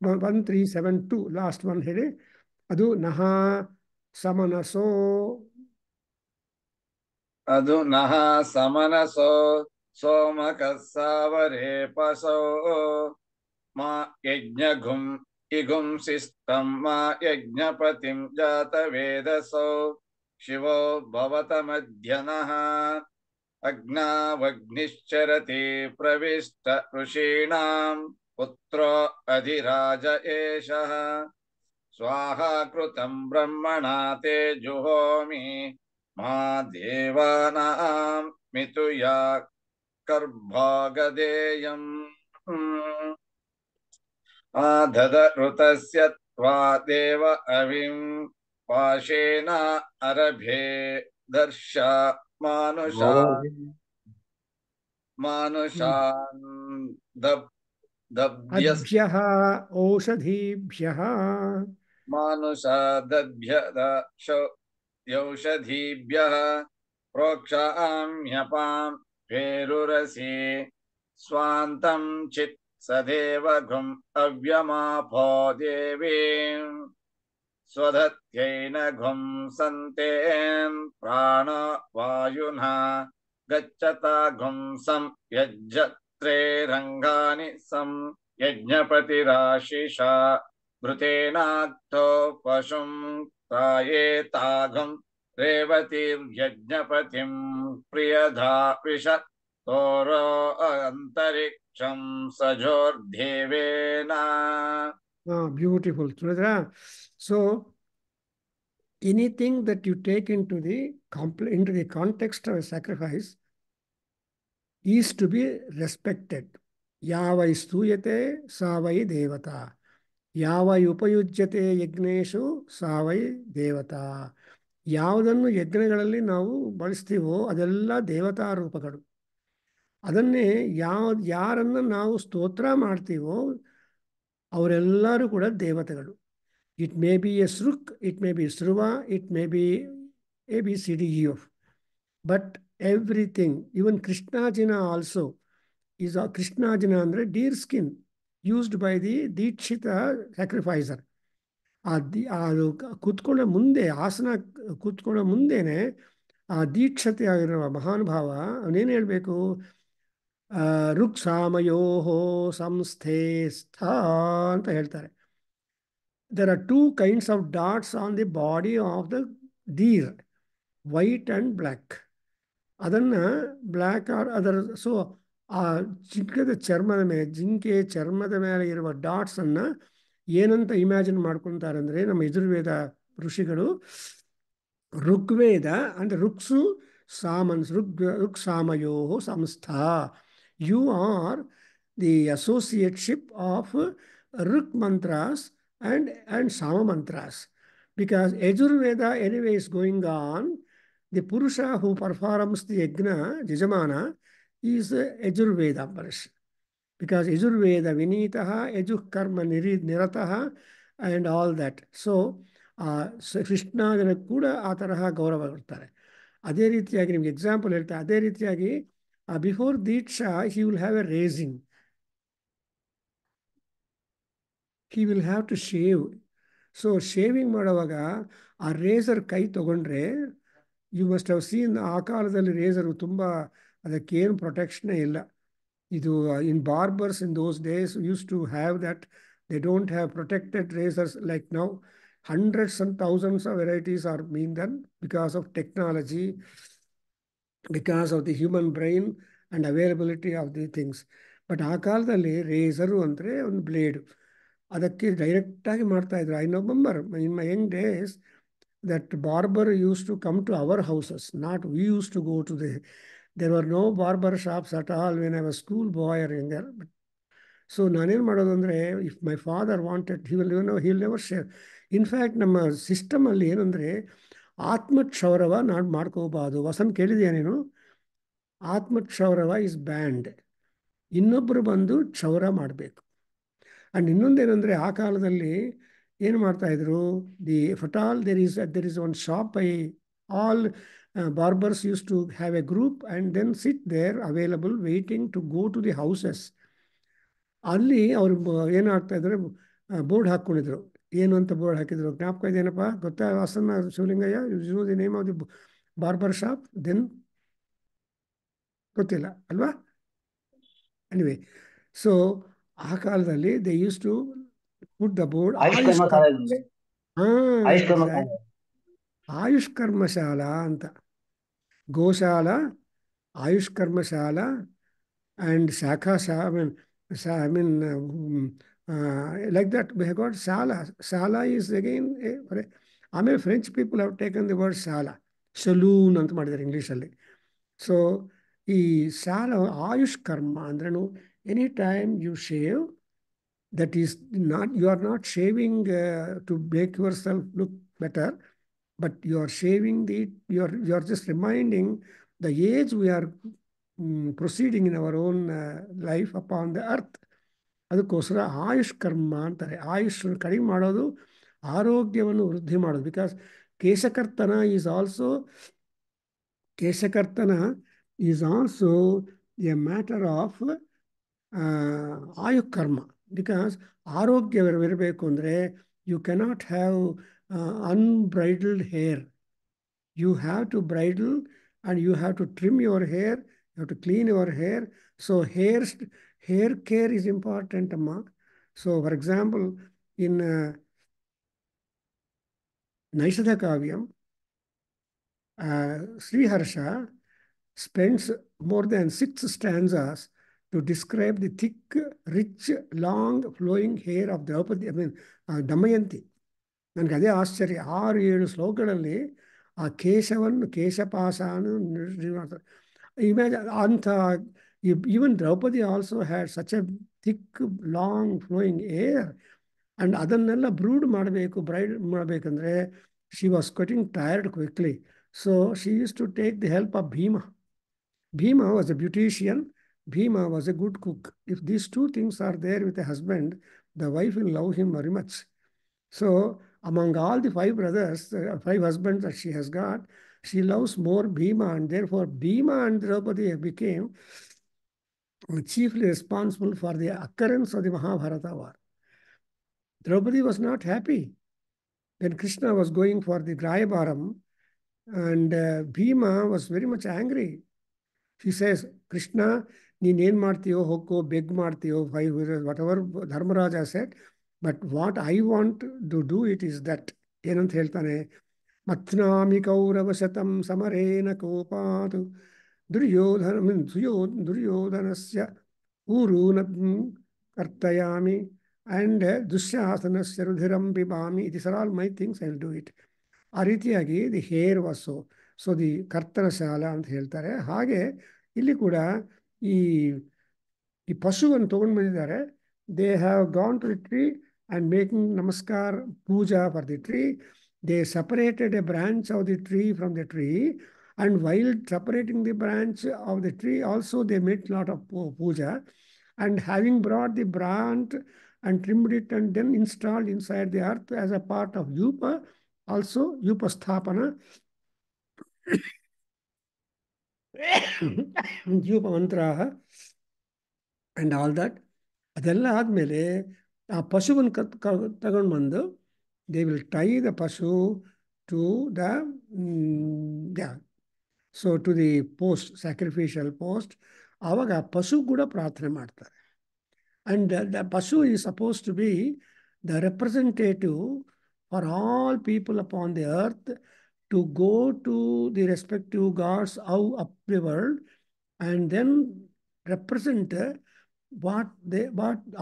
1372 ಲಾಸ್ಟ್ ಒನ್ ಹೇಳಿ ಅದು ನಹ ಸಮನಸೋ ಅದು ನಹ ಸಮನಸೋ ಸೋಮಕಸ್ಸಾವರೇಪಸೋ ಮಾ ಯಜ್ಞಗುಂ ಇಗುಂಸಿಸ್ತಂ ಮಾ ಯಜ್ಞಪತಿಂ ಜಾತವೇದಸೋ ಶಿವೋ ಭವತಮಧ್ಯನಃ ಅಗ್ನಾವಗ್ನಿಶ್ಚರತಿ ಪ್ರವಿಷ್ಟ ಋಷೀಣಾಂ ಪುತ್ರೋ ಅಧಿರಾಜ ಏಷಃ ಸ್ವಾಹಾ ಕೃತಂ ಬ್ರಹ್ಮಣಾ ತೇ ಜುಹೋಮಿ ಮಾ ದೇವಾನಾಂ ಮಿಥುಯಾ ಕರ್ಭಾಗದೇಯಂ ಆದದ ಋತಸ್ಯ ತ್ವಾ ದೇವ ಅವಿಂ ಪಾಶೇನ ಅರಭೆ ದರ್ಶ ಮಾನುಷಾನ್ ಅದ್ಭ್ಯಃ ಓಷಧೀಭ್ಯಃ ಯೌಷಧೀಭ್ಯಃ ಪ್ರೋಕ್ಷಾಮ್ಯಪಾಂ ಪೇರುರಸಿ ಸ್ವಾಂತಂ ಚಿತ್ ಸದೇವಗುಂ ಅವ್ಯಮಾಪೋ ದೇವೀಂ ಸ್ವಧತ್ಯೈನ ಘುಂ ಸಂತೇನ್ ಪ್ರಾಣ ವಾಯುನಾ ಗಚ್ಚತಾ ಘುಂ ಸಂ ಯಜ್ಜತ್ರೇರಂಗಾನಿ ಸಂ ಯಜ್ಞಪತಿರಾಶಿಷಾ ಘೃತೇನಾಕ್ತೋ ಪಶುಂ ತ್ರಾಯೇತಾಘಂ ರೇವತಿರ್ಯಜ್ಞಪತಿಂ ಪ್ರಿಯಧಾ ವಿಶತ್ ತೋರೋ ಅಂತರಿಕ್ಷಂ ಸಜೋರ್ದೇವೇನ. Beautiful. So anything that you take into the context of a sacrifice is to be respected. ಯಾವೈ ಸ್ತೂಯತೆ saw Y ದೇವತಾ, ಯಾವೈ ಉಪಯುಜ್ಯತೆ ಯಜ್ಞೇಶು ಸಾ ವೈ ದೇವತಾ. ಯಾವುದನ್ನು ಯಜ್ಞಗಳಲ್ಲಿ ನಾವು ಬಳಸ್ತೀವೋ ಅದೆಲ್ಲ ದೇವತಾ ರೂಪಗಳು. ಅದನ್ನೇ ಯಾರನ್ನು ನಾವು ಸ್ತೋತ್ರ ಮಾಡ್ತೀವೋ ಅವರೆಲ್ಲರೂ ಕೂಡ ದೇವತೆಗಳು. It may be a Sruk, it may be Sruva, it may be ABCDEF. But everything, even Krishnajina also is a Krishnajina andre deer skin used by the Dikshita sacrificer. ಅದು ಕೂತ್ಕೊಳ್ಳೋ ಮುಂದೆ ಆಸನ ಕೂತ್ಕೊಳ್ಳೋ ಮುಂದೆನೆ ಆ ದೀಕ್ಷತೆ ಆಗಿರುವ ಮಹಾನುಭಾವ ಅವನೇನು ಹೇಳಬೇಕು, ಋಕ್ ಸಾಮಯೋಹೋ ಸಂಸ್ಥೆ ಸ್ಥ ಅಂತ ಹೇಳ್ತಾರೆ. There are two kinds of dots on the body of the deer, white and black. ಅದನ್ನು ಬ್ಲ್ಯಾಕ್ ಆರ್ ಅದರ ಸೊ ಆ ಜಿಂಕೆ ಚರ್ಮದ ಮೇಲೆ ಇರುವ ಡಾಟ್ಸನ್ನು ಏನಂತ ಇಮ್ಯಾಜಿನ್ ಮಾಡ್ಕೊತಾರೆ ಅಂದರೆ ನಮ್ಮ ಯಜುರ್ವೇದ ಋಷಿಗಳು ಋಗ್ವೇದ ಅಂದರೆ ಋಕ್ಸು ಸಾಮನ್ಸ್ ಋಕ್ ಸಾಮಯೋ ಸಂಸ್ಥಾ. You are the associateship of Rik mantras and Sama mantras. Because Yajurveda anyway is going on, the Purusha who performs the Yajna, Jajamana, is Yajurveda Purusha. Because Yajurveda Vinitaha, Yajuh Karma Nirataha, and all that. So Krishna ಕೂಡ ಆ ತರಹ ಗೌರವ ಕೊಡ್ತಾರೆ. ಅದೇ ರೀತಿಯಾಗಿ ನಿಮ್ಗೆ ಎಕ್ಸಾಂಪಲ್ ಹೇಳ್ತಾರೆ. ಅದೇ ರೀತಿಯಾಗಿ before diksha he will have a razing. he will have to shave. So shaving ಮಾಡುವಾಗ ಆ ರೇಸರ್ ಕೈ ತಗೊಂಡ್ರೆ, ಯು ಮಸ್ಟ್ ಹ್ಯಾವ್ ಸೀನ್ ಆ ಕಾಲದಲ್ಲಿ ರೇಸರು ತುಂಬ ಅದಕ್ಕೇನು ಪ್ರೊಟೆಕ್ಷನೇ ಇಲ್ಲ. ಇದು in barbers in those days used to have that. They don't have protected razors like now. Hundreds and thousands of varieties are being done because of technology, because of the human brain and availability of the things. But ಆ ಕಾಲದಲ್ಲಿ ರೇಸರು ಅಂದರೆ ಒಂದು ಬ್ಲೇಡ್, ಅದಕ್ಕೆ ಡೈರೆಕ್ಟಾಗಿ ಮಾಡ್ತಾಯಿದ್ರು. I remember in my Young days that barber used to come to our houses, not we used to go to the. There were no barber shops at all when I was school boy or younger. So ನಾನೇನು ಮಾಡೋದು ಅಂದರೆ, if my father wanted he will never share. In fact ನಮ್ಮ ಸಿಸ್ಟಮಲ್ಲಿ ಏನಂದರೆ ಆತ್ಮಕ್ಷೌರವ ನಾನು ಮಾಡ್ಕೋಬಾರ್ದು. ವಸಂತ್ ಕೇಳಿದೆಯಾ ನೀನು? ಆತ್ಮಕ್ಷೌರವ ಇಸ್ ಬ್ಯಾಂಡ್. ಇನ್ನೊಬ್ಬರು ಬಂದು ಕ್ಷೌರ ಮಾಡಬೇಕು. ಆ್ಯಂಡ್ ಇನ್ನೊಂದೇನೆಂದರೆ ಆ ಕಾಲದಲ್ಲಿ ಏನು ಮಾಡ್ತಾಯಿದ್ರು, ದಿ ಫಟಾಲ್ there is one shop by all barbers used to have a group and then sit there available waiting to go to the houses. ಅಲ್ಲಿ ಅವರು ಏನು ಆಗ್ತಾಯಿದ್ರು, ಬೋರ್ಡ್ ಹಾಕ್ಕೊಂಡಿದ್ರು. ಏನು ಅಂತ ಬೋರ್ಡ್ ಹಾಕಿದ್ರು ಜ್ಞಾಪಕ ಇದೇನಪ್ಪ ಗೊತ್ತಾ ವಾಸನ್ನ Shivalingaiah? You the name of the barber shop then? ಗೊತ್ತಿಲ್ಲ ಅಲ್ವಾ? ಎನಿವೆ, ಸೊ ಆ ಕಾಲದಲ್ಲಿ they used to put the board Ayush Karmashala ಅಂತ. ಗೋಶಾಲ, Ayush Karmashala and Shakha, like that we have got Shala. Shala is again, ಆಮೇಲೆ French people have taken the word shala, salon ಅಂತ ಮಾಡಿದ್ದಾರೆ ಇಂಗ್ಲೀಷಲ್ಲಿ. ಸೊ ಈ ಶಾಲಾ ಆಯುಷ್ ಕರ್ಮ ಅಂದ್ರೂ any time you shave, that is not, you are not shaving to make yourself look better, but you are shaving the, you are just reminding the age we are proceeding in our own life upon the earth. ಅದಕ್ಕೋಸ್ಕರ ಆಯುಷ್ ಕರ್ಮ ಅಂತಾರೆ. ಆಯುಷ್ ಕಡಿಮೆ ಮಾಡೋದು, ಆರೋಗ್ಯವನ್ನು ವೃದ್ಧಿ ಮಾಡೋದು. ಬಿಕಾಸ್ ಕೇಶಕರ್ತನ is also a matter of ಆಯುಕರ್ಮ. ಬಿಕಾಸ್ ಆರೋಗ್ಯವಿರಬೇಕು ಅಂದರೆ you cannot have unbridled hair. You have to bridle and you have to trim your hair, you have to clean your hair. So hair care is important, amma. So for example, in Naishadha Kavyam, Sriharsha spends more than 6 stanzas to describe the thick, rich, long, flowing hair of Draupadi, Damayanti. ನನಗೆ ಅದೇ ಆಶ್ಚರ್ಯ. 6-7 ಶ್ಲೋಕಗಳಲ್ಲಿ ಆ ಕೇಶವನ್ನು, ಕೇಶಪಾಶವನ್ನು ಇಮ್ಯಾಜಿನ್ ಅಂಥ. Even Draupadi also had such a thick long flowing hair. And ಅದನ್ನೆಲ್ಲ ಬ್ರೂಡ್ ಮಾಡಬೇಕಂದ್ರೆ she was getting tired quickly. So she use to take the help of Bhima. Bhima was a beautician. Bhima was a good cook. If these two things are there with a husband, the wife will love him very much. So among all the 5 brothers, 5 husbands that she has got, She loves more Bhima, and therefore Bhima and Draupadi became chiefly responsible for the occurrence of the Mahabharata war. Draupadi was not happy when Krishna was going for the Rayabharam, and Bhima was very much angry. She says, Krishna, ನೀನ್ ಏನ್ ಮಾಡ್ತೀಯೋ ಹೋಗೋ, beg ಮಾಡ್ತೀಯೋ, whatever Dharmaraja said, but what I want to do it is that. ಏನಂತ ಹೇಳ್ತಾನೆ, ಮಥ್ನಾಮಿ ಕೌರವ ಶತಂ ಸಮರೇನ ಕೋಪಾತು ದುರ್ಯೋಧನಸ್ಯ ಊರೂನ ಕರ್ತಯಾಮಿ ಅಂಡ್ ದುಶ್ಯಾಸನಸ್ಯ ರುಧಿರಂ ಪಿಬಾಮಿ. These are all my things, I will do it. ಆ ರೀತಿಯಾಗಿ the hair Vasu, so the ಕರ್ತನ ಶಾಲ ಅಂತ ಹೇಳ್ತಾರೆ. ಹಾಗೆ ಇಲ್ಲಿ ಕೂಡ ಈ ಪಶುವನ್ನು ತೊಗೊಂಡು ಬಂದಿದ್ದಾರೆ. They have gone to the tree and making namaskara puja for the tree. They separated a branch of the tree from the tree, and while separating the branch of the tree also they made a lot of puja, and having brought the branch and trimmed it and then installed inside the earth as a part of yupa, also yupa sthapana, yupa mantraha and all that. ಅದೆಲ್ಲ ಆದಮೇಲೆ ಆ ಪಶುವನ್ನು ತಗೊಂಡು ಬಂದು they will tie the pashu to the to the post, sacrificial post. ಆವಾಗ ಆ ಪಶು ಕೂಡ ಪ್ರಾರ್ಥನೆ ಮಾಡ್ತಾರೆ. And the pashu is supposed to be the representative for all people upon the earth to go to the respective gods out up the world and then represent what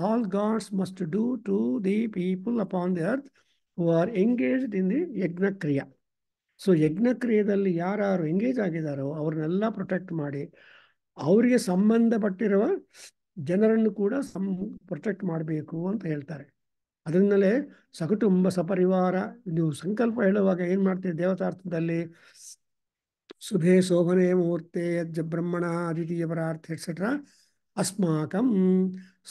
all gods must do to the people upon the earth who are engaged in the ಯಜ್ಞ ಕ್ರಿಯಾ. ಸೊ ಯಜ್ಞ ಕ್ರಿಯೆಯಲ್ಲಿ ಯಾರು ಎಂಗೇಜ್ ಆಗಿದ್ದಾರೋ ಅವ್ರನ್ನೆಲ್ಲ ಪ್ರೊಟೆಕ್ಟ್ ಮಾಡಿ, ಅವರಿಗೆ ಸಂಬಂಧಪಟ್ಟಿರುವ ಜನರನ್ನು ಕೂಡ ಪ್ರೊಟೆಕ್ಟ್ ಮಾಡಬೇಕು ಅಂತ ಹೇಳ್ತಾರೆ. ಅದರಿಂದಲೇ ಸಕುಟುಂಬ ಸಪರಿವಾರ, ನೀವು ಸಂಕಲ್ಪ ಹೇಳುವಾಗ ಏನು ಮಾಡ್ತೀರಿ ದೇವತಾರ್ಥದಲ್ಲಿ, ಶುಭೆ ಶೋಭನೆ ಮುಹೂರ್ತೆ ಯಜ್ಜ ಬ್ರಹ್ಮಣ ಅದಿತೀಯ ಪರಾರ್ಥ ಎಟ್ಸೆಟ್ರಾ ಅಸ್ಮಾಕಂ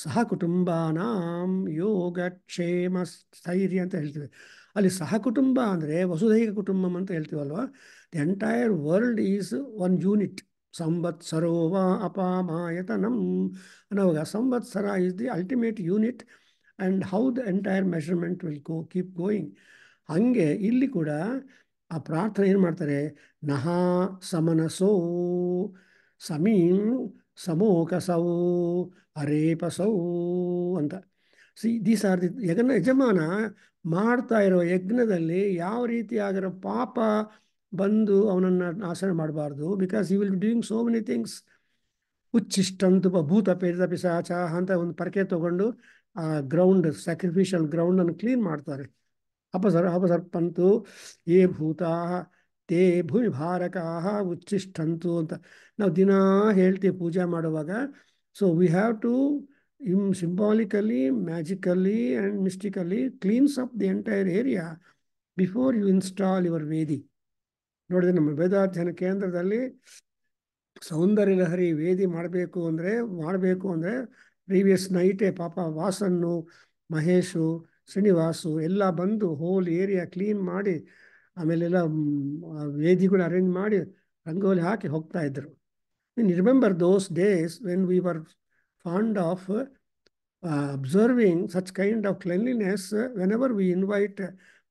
ಸಹ ಕುಟುಂಬಾನಾಂ ಯೋಗಕ್ಷೇಮ ಸ್ಥೈರ್ಯ ಅಂತ ಹೇಳ್ತೀವಿ. ಅಲ್ಲಿ ಸಹ ಕುಟುಂಬ ಅಂದರೆ ವಸುಧೈಕ ಕುಟುಂಬಂ ಅಂತ ಹೇಳ್ತೀವಲ್ವ. The entire world is one unit. ಸಂವತ್ಸರೋ ವಾ ಅಪಾಮಾಯತನಂ ಅನ್ನೋವಾಗ samvatsara is the ultimate unit and how the entire measurement will keep going. ಹಾಗೆ ಇಲ್ಲಿ ಕೂಡ ಆ ಪ್ರಾರ್ಥನೆ ಏನು ಮಾಡ್ತಾರೆ, ನಹ ಸಮನಸೋ ಸಮೀಂ ಸಮೋಕಸೌ ಅರೇಪಸೌ ಅಂತ. ದೀಸ್ ಆರ್ ದಿ ಯಜಮಾನ ಮಾಡ್ತಾ ಇರೋ ಯಜ್ಞದಲ್ಲಿ ಯಾವ ರೀತಿಯಾಗಿರೋ ಪಾಪ ಬಂದು ಅವನನ್ನು ನಾಶನ ಮಾಡಬಾರ್ದು. Because you will be doing so many things. ಉಚ್ಚಿಷ್ಟಂತು ಭೂತ ಪೇರಿತ ಪಿಶಾಚ ಅಂತ ಒಂದು ಪರಕೆ ತಗೊಂಡು ಆ ಗ್ರೌಂಡ್, ಸ್ಯಾಕ್ರಿಫಿಷಿಯಲ್ ಗ್ರೌಂಡನ್ನು ಕ್ಲೀನ್ ಮಾಡ್ತಾರೆ. ಅಪಸರ್ಪಂತು ಯೇ ಭೂತಾ ತೇ ಭೂಮಿ ಭಾರಕಾಹ ಉಚ್ಚಿಷ್ಟಂತು ಅಂತ ನಾವು ದಿನಾ ಹೇಳ್ತೀವಿ ಪೂಜೆ ಮಾಡುವಾಗ. So we have to symbolically, magically and mystically cleans up the entire area before you install your ವೇದಿ. ನೋಡಿದ್ರೆ ನಮ್ಮ ವೇದಾಧ್ಯಯನ ಕೇಂದ್ರದಲ್ಲಿ ಸೌಂದರ್ಯ ಲಹರಿ ವೇದಿ ಮಾಡಬೇಕು ಅಂದರೆ ಪ್ರೀವಿಯಸ್ ನೈಟೇ ಪಾಪ ವಾಸನ್ನು, ಮಹೇಶು, ಶ್ರೀನಿವಾಸು ಎಲ್ಲ ಬಂದು ಹೋಲ್ ಏರಿಯಾ ಕ್ಲೀನ್ ಮಾಡಿ ಆಮೇಲೆಲ್ಲ ವೇದಿಗಳು ಅರೇಂಜ್ ಮಾಡಿ ರಂಗೋಲಿ ಹಾಕಿ ಹೋಗ್ತಾ ಇದ್ರು. Remember those days when we were fond of observing such kind of cleanliness whenever we invite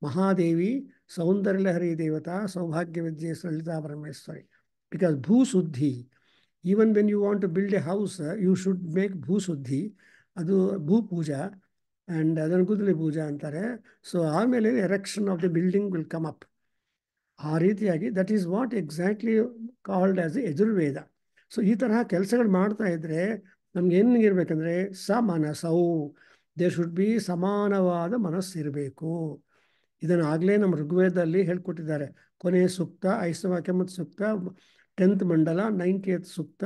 Mahadevi, Saundarya Lahari Devata, Saubhagya Vidya Salita Parameswari. Because Bhu Suddhi, even when you want to build a house, you should make Bhu Suddhi, adu Bhu Puja, and adan Kudli Puja antare. So ಆಮೇಲೆ erection of the building will come up. ಆ ರೀತಿಯಾಗಿ that is what exactly called as Yajurveda. So ಈ ತರಹ ಕೆಲಸಗಳು ಮಾಡ್ತಾ ಇದ್ರೆ ನಮ್ಗೆ ಏನಿರ್ಬೇಕಂದ್ರೆ ಸಮನಸೌ, ದೇರ್ ಶುಡ್ ಬಿ ಸಮಾನವಾದ ಮನಸ್ಸಿರಬೇಕು. ಇದನ್ನು ಆಗಲೇ ನಮ್ಮ ಋಗ್ವೇದದಲ್ಲಿ ಹೇಳ್ಕೊಟ್ಟಿದ್ದಾರೆ. ಕೊನೆಯ ಸೂಕ್ತ, ಐಸವಾಕ್ಯಮತ್ ಸೂಕ್ತ, 10th ಮಂಡಲ, 90th ಸೂಕ್ತ,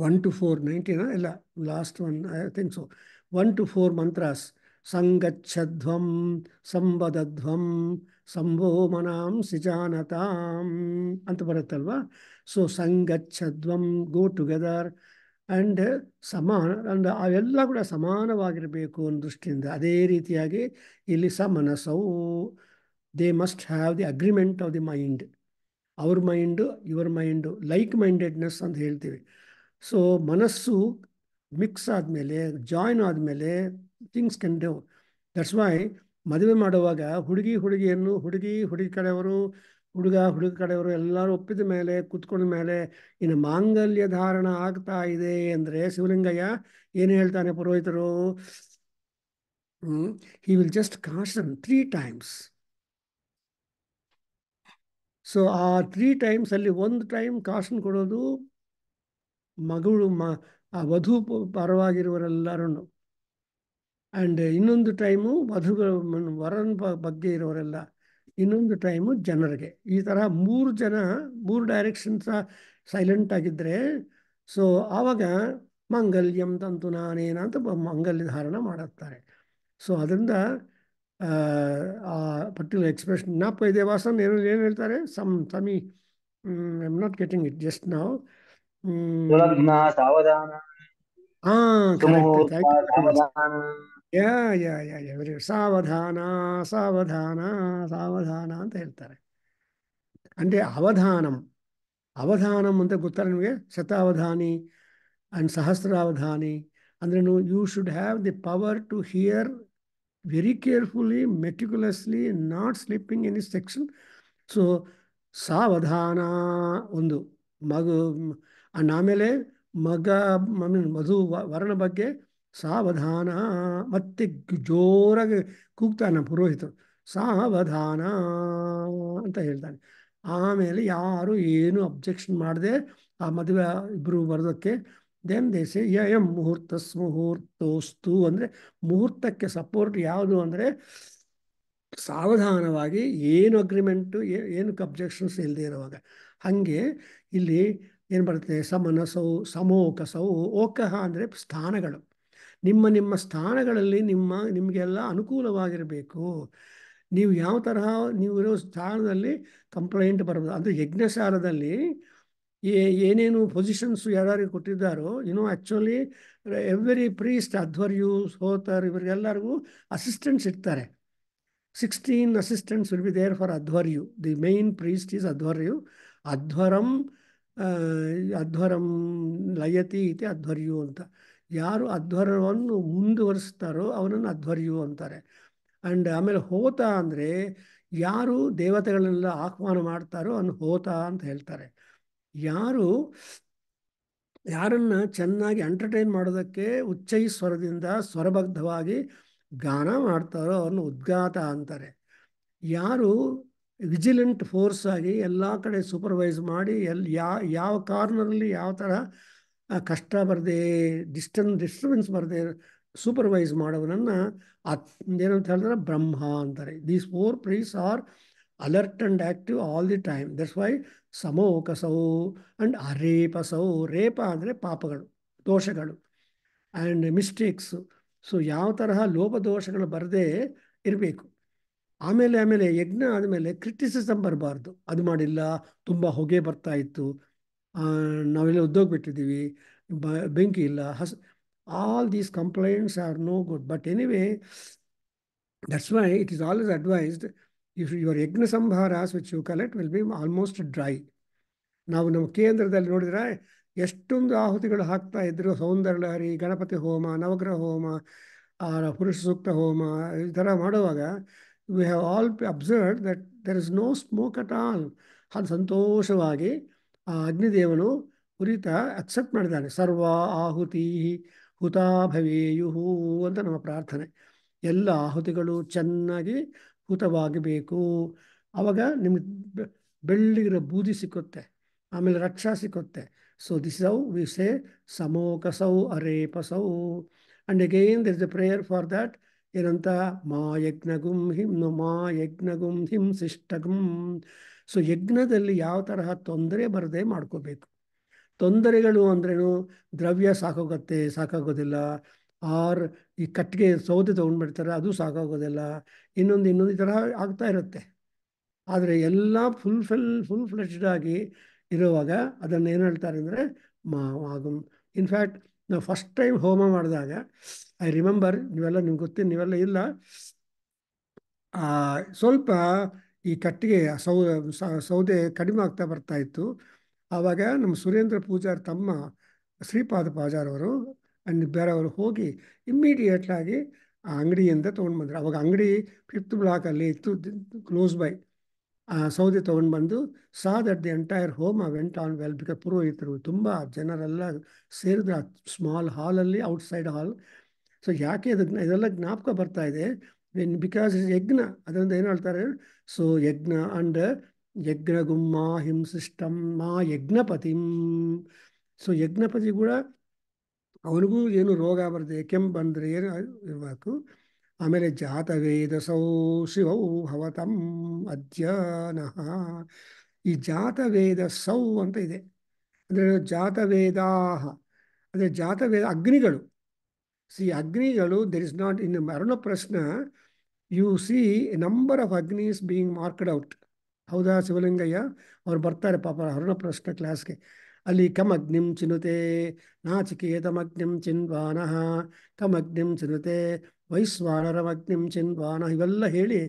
1 to 4, 90 ಇಲ್ಲ last one I think so, 1 to 4 mantras. ಸಂಗಚ್ಛಧ್ವಂ ಸಂವದಧ್ವಂ ಸಂಭೋ ಮನಾಂ ಸಿಜಾನತಾಂ ಅಂತ ಬರುತ್ತಲ್ವ. ಸೊ ಸಂಗಚ್ಛಧ್ವಂ, ಗೋ ಟುಗೆದರ್, ಆ್ಯಂಡ್ ಸಮಾನ ಅಂಡ್ ಅವೆಲ್ಲ ಕೂಡ ಸಮಾನವಾಗಿರಬೇಕು ಅನ್ನೋ ದೃಷ್ಟಿಯಿಂದ. ಅದೇ ರೀತಿಯಾಗಿ ಇಲ್ಲಿ ಸಮನಸೌ, they must have the agreement of the mind. ಅವ್ರ ಮೈಂಡು ಇವ್ರ ಮೈಂಡು ಲೈಕ್ ಮೈಂಡೆಡ್ನೆಸ್ ಅಂತ ಹೇಳ್ತೀವಿ. ಸೊ ಮನಸ್ಸು ಮಿಕ್ಸ್ ಆದಮೇಲೆ, ಜಾಯ್ನ್ ಆದಮೇಲೆ things can do. That's why ಮದುವೆ ಮಾಡುವಾಗ ಹುಡುಗಿ ಕಡೆಯವರು, ಹುಡುಗ ಕಡೆಯವರು ಎಲ್ಲರೂ ಒಪ್ಪಿದ ಮೇಲೆ, ಕೂತ್ಕೊಂಡ ಮೇಲೆ ಇನ್ನು ಮಾಂಗಲ್ಯ ಧಾರಣ ಆಗ್ತಾ ಇದೆ ಅಂದರೆ ಶಿವಲಿಂಗಯ್ಯ ಏನು ಹೇಳ್ತಾನೆ ಪುರೋಹಿತರು? he will just caution 3 times. So ಆ 3 times ಅಲ್ಲಿ ಒಂದು ಟೈಮ್ ಕಾಷನ್ ಕೊಡೋದು ಮಗಳು ಆ ವಧು ಪರವಾಗಿರುವರೆಲ್ಲರೂ, ಆ್ಯಂಡ್ ಇನ್ನೊಂದು ಟೈಮು ವರನ ಬಗ್ಗೆ ಇರೋರೆಲ್ಲ, ಇನ್ನೊಂದು ಟೈಮು ಜನರಿಗೆ. ಈ ಥರ 3 ಜನ 3 ಡೈರೆಕ್ಷನ್ಸ ಸೈಲೆಂಟ್ ಆಗಿದ್ದರೆ, ಸೊ ಆವಾಗ ಮಾಂಗಲ್ಯಂ ತಂತು ನಾನೇನ ಅಂತ ಮಾಂಗಲ್ಯ ಧಾರಣ ಮಾಡುತ್ತಾರೆ. ಸೊ ಅದರಿಂದ ಆ ಪರ್ಟಿಕ್ಯುಲರ್ ಎಕ್ಸ್ಪ್ರೆಷನ್ ಜ್ಞಾಪಕ ಇದೆ. ವಾಸನ್ ಏನು ಹೇಳ್ತಾರೆ? ಸಮಿ I am not getting it just ನಾವು. ಸುಲಗ್ನ ಸಾವಧಾನ, ಕರೆಕ್ಟ್. ಸುಮುಹೂರ್ತ ಸಾವಧಾನ. Very good. ಸಾವಧಾನ ಸಾವಧಾನ ಸಾವಧಾನ ಅಂತ ಹೇಳ್ತಾರೆ. ಅಂದರೆ ಅವಧಾನಂ ಅಂತ ಗೊತ್ತಾರೆ ನಿಮಗೆ? ಶತಾವಧಾನಿ ಆ್ಯಂಡ್ ಸಹಸ್ರಾವಧಾನಿ ಅಂದ್ರೆ you should have the power to hear very carefully, meticulously, not slipping any section. So ಸಾವಧಾನ ಒಂದು ಆ್ಯಂಡ್ ಆಮೇಲೆ ವರನ ಬಗ್ಗೆ ಸಾವಧಾನ, ಮತ್ತೆ ಜೋರಾಗಿ ಕೂಗ್ತಾನೆ ಪುರೋಹಿತರು, ಸಾವಧಾನ ಅಂತ ಹೇಳ್ತಾನೆ. ಆಮೇಲೆ ಯಾರು ಏನು ಅಬ್ಜೆಕ್ಷನ್ ಮಾಡದೆ ಆ ಮದುವೆ ಇಬ್ಬರು ಬರೋದಕ್ಕೆ ದೆನ್ ದೇಸೆ ಯಂ ಮುಹೂರ್ತೋಸ್ತು ಅಂದರೆ ಮುಹೂರ್ತಕ್ಕೆ ಸಪೋರ್ಟ್ ಯಾವುದು ಅಂದರೆ ಸಾವಧಾನವಾಗಿ, ಏನು ಅಗ್ರಿಮೆಂಟು, ಏನಕ್ಕೆ ಅಬ್ಜೆಕ್ಷನ್ಸ್ ಇಲ್ಲದೆ ಇರುವಾಗ. ಹಾಗೆ ಇಲ್ಲಿ ಏನು ಬರುತ್ತೆ? ಸಮನಸೌ ಸಮೋಕಸೌ. ಓಕಹ ಅಂದರೆ ಸ್ಥಾನಗಳು. ನಿಮ್ಮ ಸ್ಥಾನಗಳಲ್ಲಿ ನಿಮಗೆಲ್ಲ ಅನುಕೂಲವಾಗಿರಬೇಕು. ನೀವು ಯಾವ ತರಹ ನೀವು ಇರೋ ಸ್ಥಾನದಲ್ಲಿ ಕಂಪ್ಲೇಂಟ್ ಬರಬಹುದು. ಅಂದರೆ ಯಜ್ಞಶಾಲದಲ್ಲಿ ಏನೇನು ಪೊಸಿಷನ್ಸು ಯಾರ್ಯಾರಿಗೆ ಕೊಟ್ಟಿದ್ದಾರೋ, ಆ್ಯಕ್ಚುಲಿ ಎವ್ರಿ ಪ್ರೀಸ್ಟ್, ಅಧ್ವರ್ಯು, ಸೋತರ್, ಇವರಿಗೆಲ್ಲರಿಗೂ ಅಸಿಸ್ಟೆಂಟ್ಸ್ ಇರ್ತಾರೆ. 16 assistants will be there for Adhvaryu. The main priest is Adhvaryu. Adhvaram ಲಯತಿ ಇತಿ ಅಧ್ವರ್ಯು ಅಂತ. ಯಾರು ಅಧ್ವರವನ್ನು ಮುಂದುವರಿಸ್ತಾರೋ ಅವನನ್ನು ಅಧ್ವರ್ಯು ಅಂತಾರೆ. ಆ್ಯಂಡ್ ಆಮೇಲೆ ಹೋತ ಅಂದರೆ ಯಾರು ದೇವತೆಗಳನ್ನೆಲ್ಲ ಆಹ್ವಾನ ಮಾಡ್ತಾರೋ ಅವನು ಹೋತ ಅಂತ ಹೇಳ್ತಾರೆ. ಯಾರನ್ನ ಚೆನ್ನಾಗಿ ಎಂಟರ್ಟೈನ್ ಮಾಡೋದಕ್ಕೆ ಉಚ್ಚೈ ಸ್ವರದಿಂದ ಸ್ವರಬದ್ಧವಾಗಿ ಗಾನ ಮಾಡ್ತಾರೋ ಅವ್ರನ್ನ ಉದ್ಗಾತ ಅಂತಾರೆ. ಯಾರು ವಿಜಿಲೆಂಟ್ ಫೋರ್ಸ್ ಆಗಿ ಎಲ್ಲ ಕಡೆ ಸೂಪರ್ವೈಸ್ ಮಾಡಿ ಯಾವ ಕಾರ್ನರಲ್ಲಿ ಯಾವ ಥರ ಕಷ್ಟ ಬರದೆ, ಡಿಸ್ಟರ್ಬೆನ್ಸ್ ಬರದೆ ಸೂಪರ್ವೈಸ್ ಮಾಡೋವನನ್ನು ಏನಂತ ಹೇಳಿದ್ರೆ ಬ್ರಹ್ಮ ಅಂತಾರೆ. These 4 priests are alert and active all the time. That's why ಸಮೋಕಸೌ ಆ್ಯಂಡ್ ಅರೇಪಸೌ. ರೇಪ ಅಂದರೆ ಪಾಪಗಳು, ದೋಷಗಳು ಆ್ಯಂಡ್ ಮಿಸ್ಟೇಕ್ಸು. ಸೊ ಯಾವ ತರಹ ಲೋಪದೋಷಗಳು ಬರದೇ ಇರಬೇಕು. ಆಮೇಲೆ ಯಜ್ಞ ಆದಮೇಲೆ ಕ್ರಿಟಿಸಿಸಮ್ ಬರಬಾರ್ದು. ಅದು ಮಾಡಿಲ್ಲ, ತುಂಬ ಹೊಗೆ ಬರ್ತಾ ಇತ್ತು, ನಾವೆಲ್ಲ ಉದ್ದೋಗ್ಬಿಟ್ಟಿದ್ದೀವಿ, ಬೆಂಕಿ ಇಲ್ಲ, all these complaints are no good. But anyway, that's why it is always advised, if your yajna sambharas which you collect will be almost dry. ನಾವು ನಮ್ಮ ಕೇಂದ್ರದಲ್ಲಿ ನೋಡಿದ್ರೆ ಎಷ್ಟೊಂದು ಆಹುತಿಗಳು ಹಾಕ್ತಾ ಇದ್ರು. ಸೌಂದರ್ಯ ಲಹರಿ, ಗಣಪತಿ ಹೋಮ, ನವಗ್ರಹ ಹೋಮ, ಪುರುಷ ಸೂಕ್ತ ಹೋಮ, ಈ ಥರ ಮಾಡುವಾಗ we have all observed that there is no smoke at all. ಅದು ಸಂತೋಷವಾಗಿ ಆ ಅಗ್ನಿದೇವನು ಉರಿತ ಅಕ್ಸೆಪ್ಟ್ ಮಾಡಿದ್ದಾನೆ. ಸರ್ವ ಆಹುತಿ ಹುತಾ ಭವೇಯುಹು ಅಂತ ನಮ್ಮ ಪ್ರಾರ್ಥನೆ. ಎಲ್ಲ ಆಹುತಿಗಳು ಚೆನ್ನಾಗಿ ಹುತವಾಗಬೇಕು. ಆವಾಗ ನಿಮ್ಗೆ ಬೆಳ್ಳಿಗಿರೋ ಬೂದಿ ಸಿಕ್ಕುತ್ತೆ, ಆಮೇಲೆ ರಕ್ಷಾ ಸಿಕ್ಕುತ್ತೆ. So this how we say ಸಮೋಕಸೌ ಅರೇಪಸೌ. And again there is a prayer for that. ಏನಂತ? ಮಾ ಯಜ್ಞಗುಂ ಹಿಂಸಿಷ್ಟಗುಂ. ಸೊ ಯಜ್ಞದಲ್ಲಿ ಯಾವ ತರಹ ತೊಂದರೆ ಬರದೆ ಮಾಡ್ಕೋಬೇಕು. ತೊಂದರೆಗಳು ಅಂದ್ರೇನು? ದ್ರವ್ಯ ಸಾಕಾಗೋದಿಲ್ಲ, ಆರ್ ಈ ಕಟ್ಟಿಗೆ ಸೌದೆ ತೊಗೊಂಡ್ಬಿಡ್ತಾರೆ, ಅದು ಸಾಕಾಗೋದಿಲ್ಲ, ಇನ್ನೊಂದು ಈ ಥರ ಆಗ್ತಾ ಇರುತ್ತೆ. ಆದರೆ ಎಲ್ಲ ಫುಲ್ ಫ್ಲೆಜ್ಡ್ ಆಗಿ ಇರುವಾಗ ಅದನ್ನು ಏನು ಹೇಳ್ತಾರೆ ಅಂದರೆ ಆಗುಂ. ಇನ್ಫ್ಯಾಕ್ಟ್ ನಾವು ಫಸ್ಟ್ ಟೈಮ್ ಹೋಮ ಮಾಡಿದಾಗ ಐ ರಿಮೆಂಬರ್, ನಿಮ್ಗೆ ಗೊತ್ತಿಲ್ಲ, ನೀವೆಲ್ಲ ಇಲ್ಲ, ಸ್ವಲ್ಪ ಈ ಕಟ್ಟಿಗೆ ಸೌದೆ ಕಡಿಮೆ ಆಗ್ತಾ ಬರ್ತಾ ಇತ್ತು. ಆವಾಗ ನಮ್ಮ ಸುರೇಂದ್ರ ಪೂಜಾರ್ ತಮ್ಮ ಶ್ರೀಪಾದ ಪಾಜಾರ್ ಅವರು ಅಂಡ್ ಬೇರೆಯವರು ಹೋಗಿ ಇಮ್ಮಿಡಿಯೇಟ್ಲಾಗಿ ಆ ಅಂಗಡಿಯಿಂದ ತೊಗೊಂಡು ಬಂದರು. ಅವಾಗ ಅಂಗಡಿ 5th ಬ್ಲಾಕಲ್ಲಿ ಇತ್ತು, ಕ್ಲೋಸ್ ಬೈ. ಸೌದೆ ತೊಗೊಂಡು ಬಂದು saw that the entire home went on well. Because ಪುರೋಹಿತರು ತುಂಬ ಜನರೆಲ್ಲ ಸೇರಿದ್ರು ಆ ಸ್ಮಾಲ್ ಹಾಲಲ್ಲಿ, ಔಟ್ಸೈಡ್ ಹಾಲ್. ಸೊ ಯಾಕೆ ಇದೆಲ್ಲ ಜ್ಞಾಪಕ ಬರ್ತಾ ಇದೆ, ಬಿಕಾಸ್ ಯಜ್ಞ ಅದರಿಂದ ಏನು ಹೇಳ್ತಾರೆ, ಸೊ ಯಜ್ಞ ಅಂಡ್ ಯಜ್ಞ ಗುಮ್ಮ ಹಿಂಸಿಷ್ಟಂ ಮಾ ಯಜ್ಞಪತಿಂ. ಸೊ ಯಜ್ಞಪತಿ ಕೂಡ ಅವನಿಗೂ ಏನು ರೋಗ ಬರದೆ ಕೆಮ್ಮು ಬಂದರೆ ಏನು ಇರಬೇಕು. ಆಮೇಲೆ ಜಾತವೇದಸೌ ಶಿವೌ ಭವತಂ ಅದ್ಯನಃ. ಈ ಜಾತವೇದಸೌ ಅಂತ ಇದೆ ಅಂದರೆ ಜಾತವೇದಾಹ ಅಂದರೆ ಜಾತವೇದ ಅಗ್ನಿಗಳು. ಸಿ ಅಗ್ನಿಗಳು, there is not in Aruna Prashna you see a number of agnis being marked out. ಹೌದಾ ಶಿವಲಿಂಗಯ್ಯ? ಅವ್ರು ಬರ್ತಾರೆ ಪಾಪ ಅರುಣ ಪ್ರಶ್ನ ಕ್ಲಾಸ್ಗೆ. ಅಲ್ಲಿ ಕಮಗ್ನಿಂ ಚಿನುತೆ ನಾಚಿಕೇತಮಗ್ನಿಂ ಚಿನ್ವಾನಃ, ಕಮಗ್ನಿಂ ಚಿನುತೆ ವೈಶ್ವಾನರಮಗ್ನಿಂ ಚಿನ್ವಾನಃ, ಇವೆಲ್ಲ ಹೇಳಿ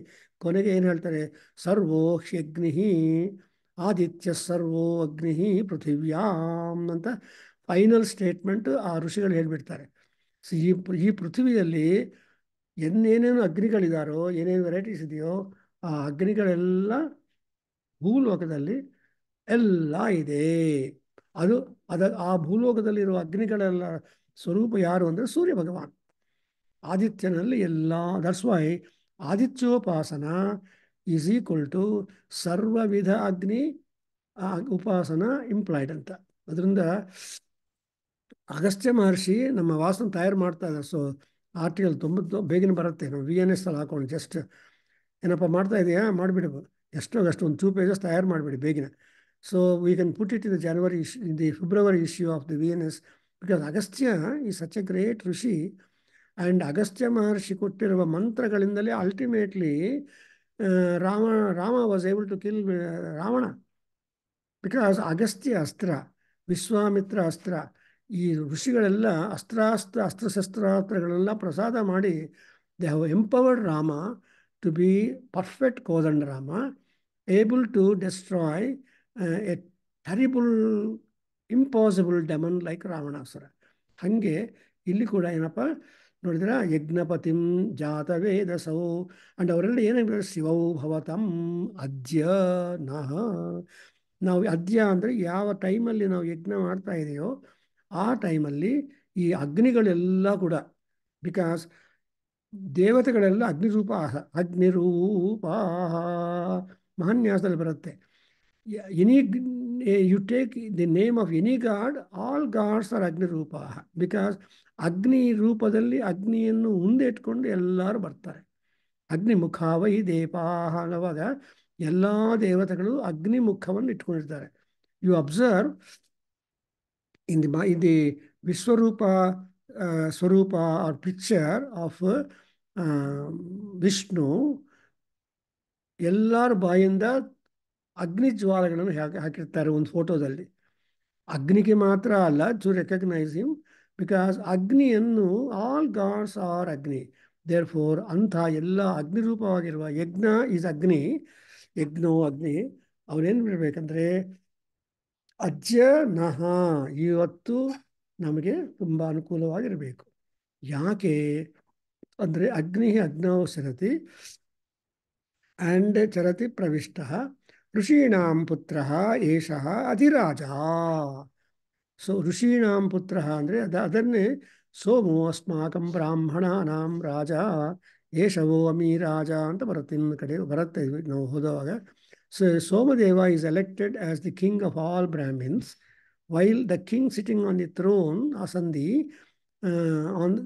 ಕೊನೆಗೆ ಏನು ಹೇಳ್ತಾರೆ, ಸರ್ವೋ ಹ್ಯಗ್ನಿ ಆದಿತ್ಯ ಸರ್ವೋ ಅಗ್ನಿ ಪೃಥಿವ್ಯಾಂ ಅಂತ ಫೈನಲ್ ಸ್ಟೇಟ್ಮೆಂಟ್ ಆ ಋಷಿಗಳು ಹೇಳಿಬಿಡ್ತಾರೆ. ಸೊ ಈ ಪೃಥ್ವಿಯಲ್ಲಿ ಏನೇನು ಅಗ್ನಿಗಳಿದಾರೋ, ಏನೇನು ವೆರೈಟೀಸ್ ಇದೆಯೋ ಆ ಅಗ್ನಿಗಳೆಲ್ಲ ಭೂಲೋಕದಲ್ಲಿ ಎಲ್ಲ ಇದೆ. ಆ ಭೂಲೋಕದಲ್ಲಿರುವ ಅಗ್ನಿಗಳೆಲ್ಲ ಸ್ವರೂಪ ಯಾರು ಅಂದರೆ ಸೂರ್ಯ ಭಗವಾನ್. ಆದಿತ್ಯನಲ್ಲಿ ಎಲ್ಲ. ದಟ್ಸ್ ವೈ ಆದಿತ್ಯೋಪಾಸನ ಈಸ್ ಈಕ್ವಲ್ ಟು ಸರ್ವವಿಧ ಅಗ್ನಿ ಉಪಾಸನ ಇಂಪ್ಲಾಯ್ಡ್ ಅಂತ. ಅದರಿಂದ ಅಗಸ್ತ್ಯ ಮಹರ್ಷಿ ನಮ್ಮ ವಾಸನ ತಯಾರು ಮಾಡ್ತಾ ಇದ್ದಾರೆ. ಸೊ ಆರ್ಟಿಕಲ್ 90 ಬೇಗನೆ ಬರುತ್ತೆ. ನಾವು VNS ಅಲ್ಲಿ ಹಾಕೊಂಡು ಜಸ್ಟ್ ಏನಪ್ಪ ಮಾಡ್ತಾ ಇದೆಯಾ ಮಾಡಿಬಿಡು, ಅಷ್ಟು ಒಂದು 2 pages ತಯಾರು ಮಾಡಿಬಿಡಿ ಬೇಗನೆ. So we can put it in the February issue of the VNS, because Agastya is such a great rishi. And Agastya Maharshi ಕೊಟ್ಟಿರುವ ಮಂತ್ರಗಳಿಂದಲೇ ultimately Rama was able to kill Ravana. Because Agastya ಅಸ್ತ್ರ, ವಿಶ್ವಾಮಿತ್ರ ಅಸ್ತ್ರ, ಈ ಋಷಿಗಳೆಲ್ಲ ಅಸ್ತ್ರಶಸ್ತ್ರಾಸ್ತ್ರಗಳೆಲ್ಲ ಪ್ರಸಾದ ಮಾಡಿ they have empowered Rama to be perfect Kodanda Rama, able to destroy a terrible impossible demon like Ravanasura. ಹಾಗೆ ಇಲ್ಲಿ ಕೂಡ ಏನಪ್ಪ ನೋಡಿದ್ರೆ ಯಜ್ಞಪತಿಂ ಜಾತವೇದಸೌ ಅಂಡ್ ಅವರೆಲ್ಲ ಏನಾಗ್ತಾರೆ, ಶಿವೌ ಭವತಂ ಅದ್ಯ ನಃ. ನಾವು ಅದ್ಯ ಅಂದರೆ ಯಾವ ಟೈಮಲ್ಲಿ ನಾವು ಯಜ್ಞ ಮಾಡ್ತಾ ಇದೆಯೋ ಆ ಟೈಮಲ್ಲಿ ಈ ಅಗ್ನಿಗಳೆಲ್ಲ ಕೂಡ, ಬಿಕಾಸ್ ದೇವತೆಗಳೆಲ್ಲ ಅಗ್ನಿರೂಪ ಮಹಾನ್ಯಾಸದಲ್ಲಿ ಬರುತ್ತೆ. Any you take the name of any god, all gods are ಅಗ್ನಿರೂಪ. ಬಿಕಾಸ್ ಅಗ್ನಿ ರೂಪದಲ್ಲಿ ಅಗ್ನಿಯನ್ನು ಮುಂದೆ ಇಟ್ಕೊಂಡು ಎಲ್ಲರೂ ಬರ್ತಾರೆ. ಅಗ್ನಿಮುಖ ವೈ ದೇವಾಹ ಅನ್ನುವಾಗ ಎಲ್ಲ ದೇವತೆಗಳು ಅಗ್ನಿಮುಖವನ್ನು ಇಟ್ಕೊಂಡಿರ್ತಾರೆ. You observe in the Vishwarupa Swarupa or picture of Vishnu, ಎಲ್ಲರ ಬಾಯಿಂದ ಅಗ್ನಿ ಜ್ವಾಲೆಗಳನ್ನು ಹಾಕಿರ್ತಾರೆ ಒಂದು ಫೋಟೋದಲ್ಲಿ. ಅಗ್ನಿಗೆ ಮಾತ್ರ ಅಲ್ಲ, ಟು ರೆಕಗ್ನೈಸ್ ಹಿಮ್, ಬಿಕಾಸ್ ಅಗ್ನಿಯನ್ನು all gods are Agni. There four ಅಂಥ ಎಲ್ಲ ಅಗ್ನಿರೂಪವಾಗಿರುವ ಯಜ್ಞ ಈಸ್ ಅಗ್ನಿ, ಯಜ್ಞೋ ಅಗ್ನಿ. ಅವನೇನು ಬಿಡಬೇಕಂದ್ರೆ ಅಜ್ಯ ನಹ, ಇವತ್ತು ನಮಗೆ ತುಂಬ ಅನುಕೂಲವಾಗಿರಬೇಕು. ಯಾಕೆ ಅಂದರೆ ಅಗ್ನಿ ಅಗ್ನೌ ಸರತಿ ಆ್ಯಂಡ್ ಚರತಿ ಪ್ರವಿಷ್ಟ ಋಷೀಣಾಂ ಪುತ್ರ ಏಷಃ ಅಧಿರಾಜ. ಸೊ ಋಷೀಣಾಂ ಪುತ್ರ ಅಂದರೆ ಅದನ್ನೇ ಸೋಮೋ ಅಸ್ಮಾಕಂ ಬ್ರಾಹ್ಮಣಾನಾಂ ರಾಜ ಏಷವೋ ಅಮಿ ರಾಜ ಅಂತ ಬರುತ್ತೆ. ಇನ್ನು ಕಡೆ ಬರುತ್ತೆ ನಾವು ಹೋದವಾಗ. So Somadeva is elected as the king of all Brahmins, while the king sitting on the throne, Asandi,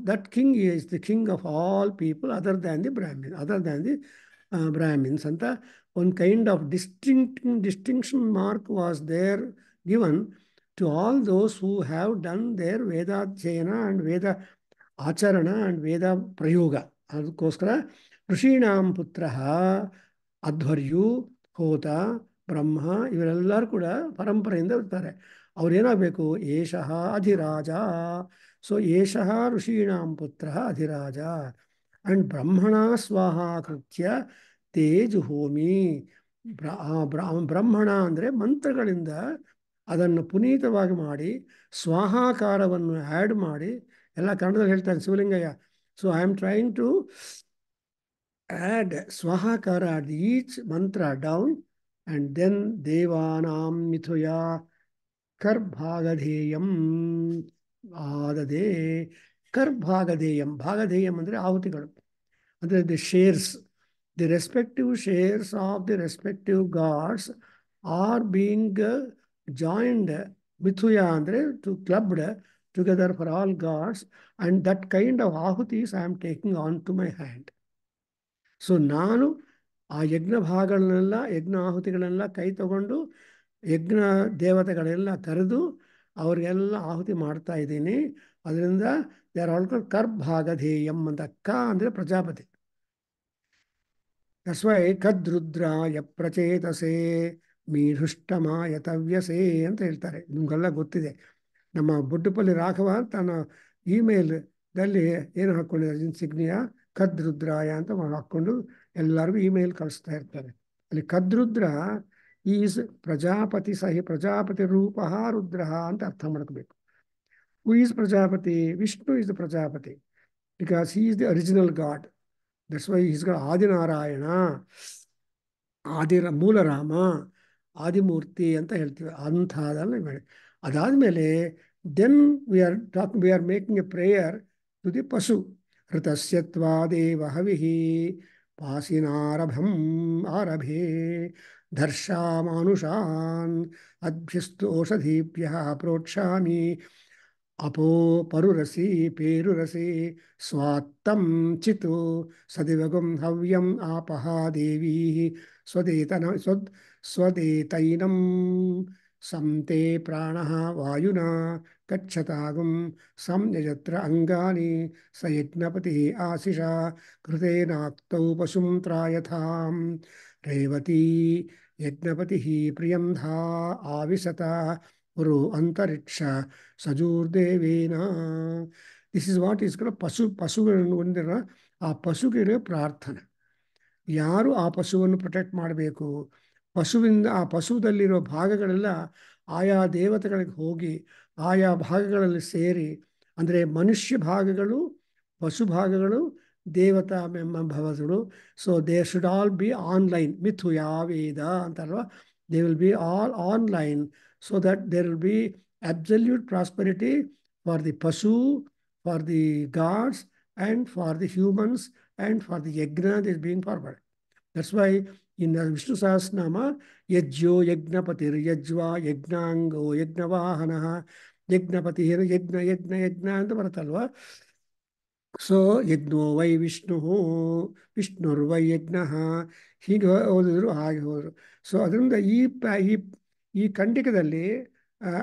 that king is the king of all people other than the Brahmins. Anta one kind of distinction mark was there given to all those who have done their Veda Jayana and Veda Acharana and Veda Prayoga. ಅದಕ್ಕೋಸ್ಕರ ಋಷೀಣಾಂ ಪುತ್ರ ಅಧ್ವರ್ಯು, ಹೋತ, ಬ್ರಹ್ಮ ಇವರೆಲ್ಲರೂ ಕೂಡ ಪರಂಪರೆಯಿಂದ ಇರ್ತಾರೆ. ಅವ್ರೇನಾಗಬೇಕು, ಏಷಃ ಅಧಿರಾಜ. ಸೊ ಏಷಃ ಋಷೀಣಾಂ ಪುತ್ರ ಅಧಿರಾಜ. ಆ್ಯಂಡ್ ಬ್ರಹ್ಮಣ ಸ್ವಾಹ ಕೃತ್ಯ ತೇಜುಹೋಮಿ. ಬ್ರಾಹ್ಮಣ ಅಂದರೆ ಮಂತ್ರಗಳಿಂದ ಅದನ್ನು ಪುನೀತವಾಗಿ ಮಾಡಿ ಸ್ವಾಹಾಕಾರವನ್ನು ಆ್ಯಡ್ ಮಾಡಿ ಎಲ್ಲ ಕನ್ನಡದಲ್ಲಿ ಹೇಳ್ತಾರೆ Shivalingaiah. So I am trying to add swahakara at each mantra down and then ದೇವಾನಾಂ ಮಿಥುಯ ಕರ್ಭಾಗಧೇಯಂ ಆದದೆ. ಕರ್ಭಾಗಧೇಯಂ, ಭಾಗಧೇಯಂ ಅಂದರೆ ಆಹುತಿಗಳು, ಅಂದರೆ the shares, the respective shares of the respective gods are being joined, mithuya andre to clubbed together for all gods, and that kind of ahutis I am taking on to my hand. So ನಾನು ಆ ಯಜ್ಞ ಭಾಗಗಳನ್ನೆಲ್ಲ, ಯಜ್ಞ ಆಹುತಿಗಳನ್ನೆಲ್ಲ ಕೈ ತಗೊಂಡು ಯಜ್ಞ ದೇವತೆಗಳೆಲ್ಲ ಕರೆದು ಅವ್ರಿಗೆಲ್ಲ ಆಹುತಿ ಮಾಡ್ತಾ ಇದ್ದೀನಿ. ಅದರಿಂದ ದೇ ಆರ್ ಆಲ್ ಕಾಲ್ಡ್ ಕರ್ಭಾಗಧೇಯಂ ಅಂತ. ಕ ಅಂದರೆ ಪ್ರಜಾಪತಿ. ತಸ್ವೈ ಕದ್ರುದ್ರಾಯ ಪ್ರಚೇತಸೆ ಮೀರುಷ್ಟಮಾಯ ತವ್ಯಸೆ ಅಂತ ಹೇಳ್ತಾರೆ. ನಿಮಗೆಲ್ಲ ಗೊತ್ತಿದೆ. ನಮ್ಮ ಬುಡ್ಡುಪಲ್ಲಿ ರಾಘವ ತನ್ನ ಇಮೇಲ್ದಲ್ಲಿ ಏನು ಹಾಕ್ಕೊಂಡಿದ್ದಾರೆ, ಇನ್ಸಿಗ್ನಿಯಾ ಕದ್ರುದ್ರಾಯ ಅಂತ ಹಾಕ್ಕೊಂಡು ಎಲ್ಲರಿಗೂ ಇಮೇಲ್ ಕಳಿಸ್ತಾ ಇರ್ತಾರೆ. ಅಲ್ಲಿ ಕದ್ರುದ್ರ ಈಸ್ ಪ್ರಜಾಪತಿ ಪ್ರಜಾಪತಿ ರೂಪ ರುದ್ರ ಅಂತ ಅರ್ಥ ಮಾಡ್ಕೋಬೇಕು. Who is Prajapati? Vishnu is the Prajapati because he is the original god. That's why is god Adinarayana, Moolarama, Adimurthy ಅಂತ ಹೇಳ್ತೀವಿ. ಅಂಥದ್ದೆಲ್ಲ ಮಾಡಿ ಅದಾದಮೇಲೆ then we are making a prayer to the pashu. ಋತಸ್ಯತ್ವಾದೇವ ಹವಿಹಿ ಪಾಸಿನಾರಭಂ ಆರಭೆ ಧರ್ಷಾಮಾನುಷಾನ್ ಅಭ್ಯಸ್ತು ಔಷಧೀಭ್ಯಃ ಪ್ರೋಕ್ಷಾಮಿ ಅಪೋ ಪರುರಸಿ ಪೇರುರಸಿ ಸ್ವಾತ್ತಂ ಚಿತು ಸದಿವಗುಂ ಹವ್ಯಂ ಆಪಹ ದೇವೀ ಸ್ವದೇತೈನಂ ಸಂತೆ ಪ್ರಾಣಃ ವಾಯುನಾ ಗಚ್ಚತಾಗುಂ ಸಂಯಜತ್ರ ಅಂಗಾನಿ ಸ ಯಜ್ಞಪತಿ ಆಶಿಷ ಕೃತೇನಾಕ್ತೌ ಪಶುಂ ತ್ರಾಯಥಾಂ ರೇವತೀ ಯಜ್ಞಪತಿ ಪ್ರಿಯಂಧಾ ಆವಿಶತ ಗುರು ಅಂತರಿಕ್ಷ ಸಜೂರ್ದೇವೇನ. ದಿಸ್ ಇಸ್ ವಾಟ್ ಈಸ್ ಪಶುಗಳನ್ನು ಹೊಂದಿರೋ ಆ ಪಶುಗಿರೋ ಪ್ರಾರ್ಥನೆ. ಯಾರು ಆ ಪಶುವನ್ನು ಪ್ರೊಟೆಕ್ಟ್ ಮಾಡಬೇಕು? ಪಶುವಿಂದ ಆ ಪಶುದಲ್ಲಿರೋ ಭಾಗಗಳೆಲ್ಲ ಆಯಾ ದೇವತೆಗಳಿಗೆ ಹೋಗಿ ಆಯಾ ಭಾಗಗಳಲ್ಲಿ ಸೇರಿ, ಅಂದರೆ ಮನುಷ್ಯ ಭಾಗಗಳು, ಪಶು ಭಾಗಗಳು, ದೇವತಾ ಭವಗಳು. So they should all be online. ಮಿಥುಯಾ ವೇದ ಅಂತಲ್ವ, they will be all online so that there will be absolute prosperity for the pashu, for the gods, and for the humans, and for the yajna that is being forward. That's why in the Vishnu Sahasranama, yajyo yajnapatir yajva yajnango yajnavahanaha yajnapatir yajna ಅಂತ ಬರುತ್ತಲ್ವ. ಸೊ ಯಜ್ಞೋ ವೈ ವಿಷ್ಣು ವಿಷ್ಣುರ್ವೈ ಯಜ್ಞ, ಹೀಗೆ ಓದಿದ್ರು ಹಾಗೆ ಹೋದರು. ಸೊ ಅದರಿಂದ ಈ ಖಂಡಿಕದಲ್ಲಿ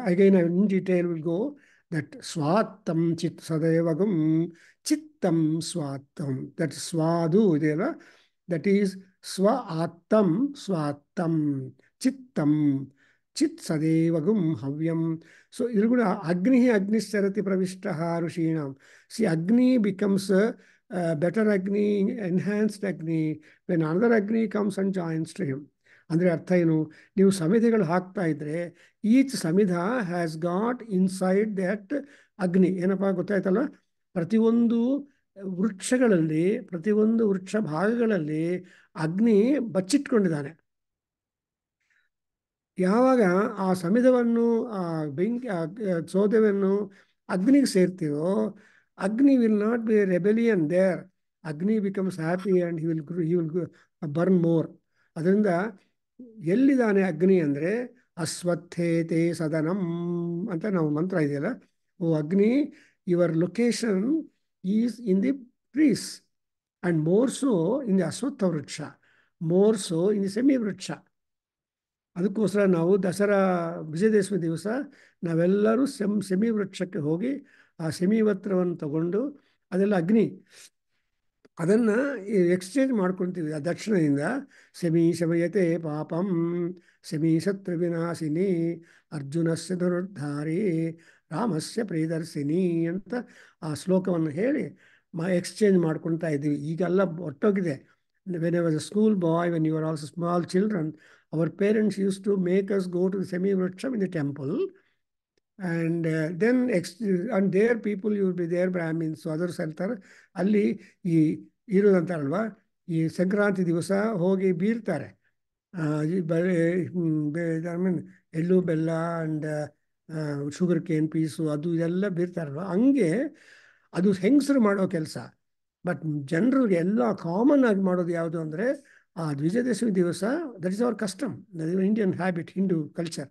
again in detail will go that ಸ್ವಾತ್ತಂ ಚಿತ್ ಸದೈವಗಂ ಚಿತ್ತಂ ಸ್ವಾತ್ತಂ, ದಟ್ ಸ್ವಾದು ಇದೆಯಲ್ಲ, ದಟ್ ಈಸ್ ಸ್ವ ಆತ್ತಂ ಸ್ವಾತ್ತಂ ಚಿತ್ತಂ ಚಿತ್ ಸದೇವಗುಂ ಹವ್ಯಂ. ಸೊ ಇದು ಕೂಡ ಅಗ್ನಿಶ್ಚರತಿ ಪ್ರವಿಷ್ಟ ಋಷೀಣಾಂ. See Agni becomes better Agni, enhanced Agni when another Agni comes and joins to him. ಅಂದರೆ ಅರ್ಥ ಏನು? ನೀವು ಸಮಿಧಿಗಳು ಹಾಕ್ತಾ ಇದ್ರೆ each samidha has got inside that Agni. ಏನಪ್ಪ ಗೊತ್ತಾಯ್ತಲ್ಲ, ಪ್ರತಿಯೊಂದು ವೃಕ್ಷಗಳಲ್ಲಿ, ಪ್ರತಿಯೊಂದು ವೃಕ್ಷ ಭಾಗಗಳಲ್ಲಿ ಅಗ್ನಿ ಬಚ್ಚಿಟ್ಕೊಂಡಿದ್ದಾನೆ. ಯಾವಾಗ ಆ ಸಮಿಧವನ್ನು, ಆ ಬೆಂಕಿ, ಸೌದೆಯನ್ನು ಅಗ್ನಿಗೆ ಸೇರ್ತೀವೋ, Agni will not be rebellion there. Agni becomes happy and he will burn more. ಅದರಿಂದ ಎಲ್ಲಿದ್ದಾನೆ ಅಗ್ನಿ ಅಂದರೆ ಅಶ್ವತ್ಥೇತೆ ಸದನಂ ಅಂತ ನಾವು ಮಂತ್ರ ಇದೆಯಲ್ಲ, O Agni, your location is in the trees and more so in the ashvattha vriksha, more so in the shami vriksha. ಅದಕ್ಕೋಸ್ಕರ ನಾವು ದಸರಾ ವಿಜಯದಶಮಿ ದಿವಸ ನಾವೆಲ್ಲರೂ ಸೆಮಿ ವೃಕ್ಷಕ್ಕೆ ಹೋಗಿ ಆ ಸೆಮಿವತ್ರವನ್ನು ತಗೊಂಡು, ಅದೆಲ್ಲ ಅಗ್ನಿ, ಅದನ್ನು ಎಕ್ಸ್ಚೇಂಜ್ ಮಾಡ್ಕೊಳ್ತೀವಿ. ಆ ದಕ್ಷಿಣದಿಂದ ಶಮಿ ಶಮಯತೆ ಪಾಪಂ ಶಮಿ ಶತ್ರು ವಿನಾಶಿನಿ ಅರ್ಜುನಸ್ಯ ಧನುರ್ಧಾರಿ ರಾಮಸ್ಯ ಪ್ರಿಯದರ್ಶಿನಿ ಅಂತ ಆ ಶ್ಲೋಕವನ್ನು ಹೇಳಿ ಎಕ್ಸ್ಚೇಂಜ್ ಮಾಡ್ಕೊಳ್ತಾ ಇದ್ದೀವಿ. ಈಗೆಲ್ಲ ಒಟ್ಟೋಗಿದೆ. when I was a school boy, when you were also small children, our parents used to make us go to the semi-vriksham in the temple. And then and there people you will be there, Brahmins, others ಹೇಳ್ತಾರೆ ಅಲ್ಲಿ ಈ ಇರೋದಂತಾರಲ್ವಾ, ಈ ಸಂಕ್ರಾಂತಿ ದಿವಸ ಹೋಗಿ ಬೀರ್ತಾರೆ ಐ ಮೀನ್ ಎಳ್ಳು ಬೆಲ್ಲ ಅಂಡ್ ಶುಗರ್ ಕೇನ್ ಪೀಸು ಅದು ಇದೆಲ್ಲ ಬೀರ್ತಾರಲ್ವ, ಹಂಗೆ ಅದು ಹೆಂಗಸರು ಮಾಡೋ ಕೆಲಸ. ಬಟ್ ಜನರಿಗೆ ಎಲ್ಲ ಕಾಮನ್ ಆಗಿ ಮಾಡೋದು ಯಾವುದು ಅಂದರೆ ಆ ವಿಜಯದಶಮಿ ದಿವಸ, that is our custom, Indian habit, Hindu culture.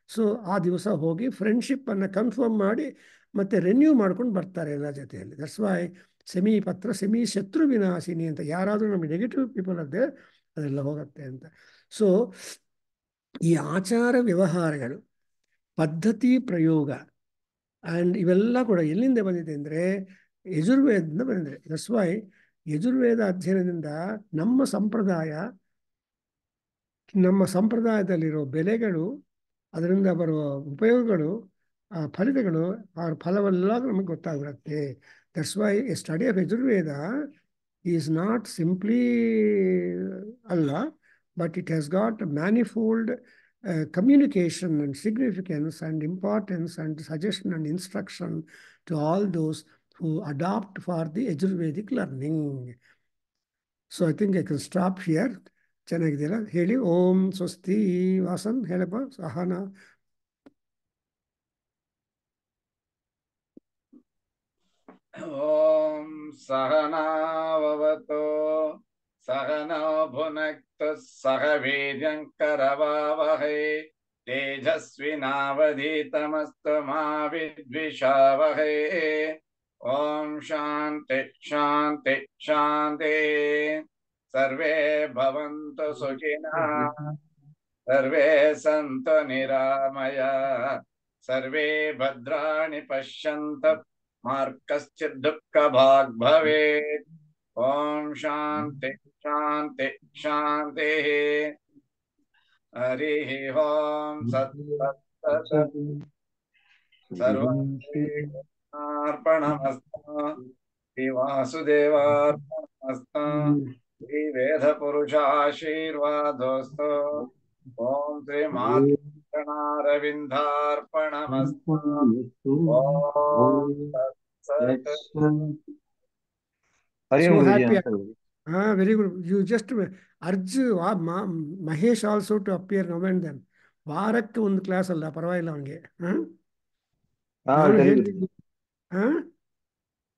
So ಆ ದಿವಸ ಹೋಗಿ ಫ್ರೆಂಡ್ಶಿಪ್ಪನ್ನು ಕನ್ಫರ್ಮ್ ಮಾಡಿ ಮತ್ತೆ ರೆನ್ಯೂ ಮಾಡ್ಕೊಂಡು ಬರ್ತಾರೆ ಎಲ್ಲ ಜೊತೆಯಲ್ಲಿ. ದಟ್ಸ್ ವೈ ಸೆಮಿ ಪತ್ರ ಸೆಮಿ ಶತ್ರು ವಿನಾಶಿನಿ ಅಂತ. ಯಾರಾದರೂ ನಮಗೆ ನೆಗೆಟಿವ್ ಪೀಪಲ್ ಅದೇ ಅದೆಲ್ಲ ಹೋಗುತ್ತೆ ಅಂತ. ಸೊ ಈ ಆಚಾರ ವ್ಯವಹಾರಗಳು, ಪದ್ಧತಿ ಪ್ರಯೋಗ ಆ್ಯಂಡ್ ಇವೆಲ್ಲ ಕೂಡ ಎಲ್ಲಿಂದ ಬಂದಿದೆ ಅಂದರೆ ಯಜುರ್ವೇದದಿಂದ ಬಂದಿದೆ. ದಟ್ಸ್ ವೈ ಯಜುರ್ವೇದ ಅಧ್ಯಯನದಿಂದ ನಮ್ಮ ಸಂಪ್ರದಾಯದಲ್ಲಿರೋ ಬೆಲೆಗಳು, ಅದರಿಂದ ಬರುವ ಉಪಯೋಗಗಳು, ಫಲಿತಗಳು, ಆ ಫಲವೆಲ್ಲ ನಮಗೆ ಗೊತ್ತಾಗ್ಬಿಡುತ್ತೆ. That's why a study of Yajurveda is not simply ಅಲ್ಲ, but it has got manifold communication and significance and importance and suggestion and instruction to all those who adopt for the Ayurvedic learning. So I think I can stop here. ಚೆನ್ನಾಗಿದೆಯಲ್ಲ ಹೇಳಿ. ಓಂ ಸ್ವಸ್ತಿ. ವಾಸನ್ ಹೇಳಪ್ಪ. ಸಹನ. ಓಂ ಸಹನಾವವತೋ ಸಹನೋ ಭುನಕ್ತು ಸಹ ವೀರ್ಯಂಕರವಾವಹೈ ತೇಜಸ್ವಿನಾವಧೀತಮಸ್ತು ಮಾ ವಿದ್ವಿಷಾವಹೈ. ಓಂ ಶಾಂತಿ ಶಾಂತಿ ಶಾಂತಿ. ಸರ್ವೇ ಭವಂತು ಸುಖಿನಃ, ಸರ್ವೇ ಸಂತು ನಿರಾಮಯಾಃ, ಸರ್ವೇ ಭದ್ರಾಣಿ ಪಶ್ಯಂತು ಮಾ ಕಶ್ಚಿತ್ ದುಃಖಭಾಗ್ ಭವೇತ್. ಓಂ ಶಾಂತಿ ಶಾಂತಿ ಶಾಂತಿ. ಹರಿ ಓಂ ಸತ್ ಸತ್ ಸತ್. ಸರ್ವಂ ಶ್ರೀಕೃಷ್ಣಾರ್ಪಣಮಸ್ತು. ಶ್ರೀ ವಾಸುದೇವಾರ್ಪಣಮಸ್ತು. ಶ್ರೀ ವೇದ ಪುರುಷಾಶೀರ್ವಾದೋಸ್ತು. ಓಂ ಶ್ರೀ ಮಾತೃಗಣಾರವಿಂದಾರ್ಪಣಮಸ್ತು. ಓಂ ತತ್ಸತ್. ಹರಿ So ಓಂ ಗುರುಜಿ happy. ಅಂತ ಹೇಳಿ. Very good. You just urge Mahesh also to appear now and then. ವಾರಕ್ಕೆ ಒಂದು ಕ್ಲಾಸ್ ಅಲ್ಲ, ಪರವಾಗಿಲ್ಲ ಅವನಿಗೆ. ಹಾ ನಾನು ಟೆಲಿ ಹೇಳ್ತೀನಿ. ಗುರುಜಿ.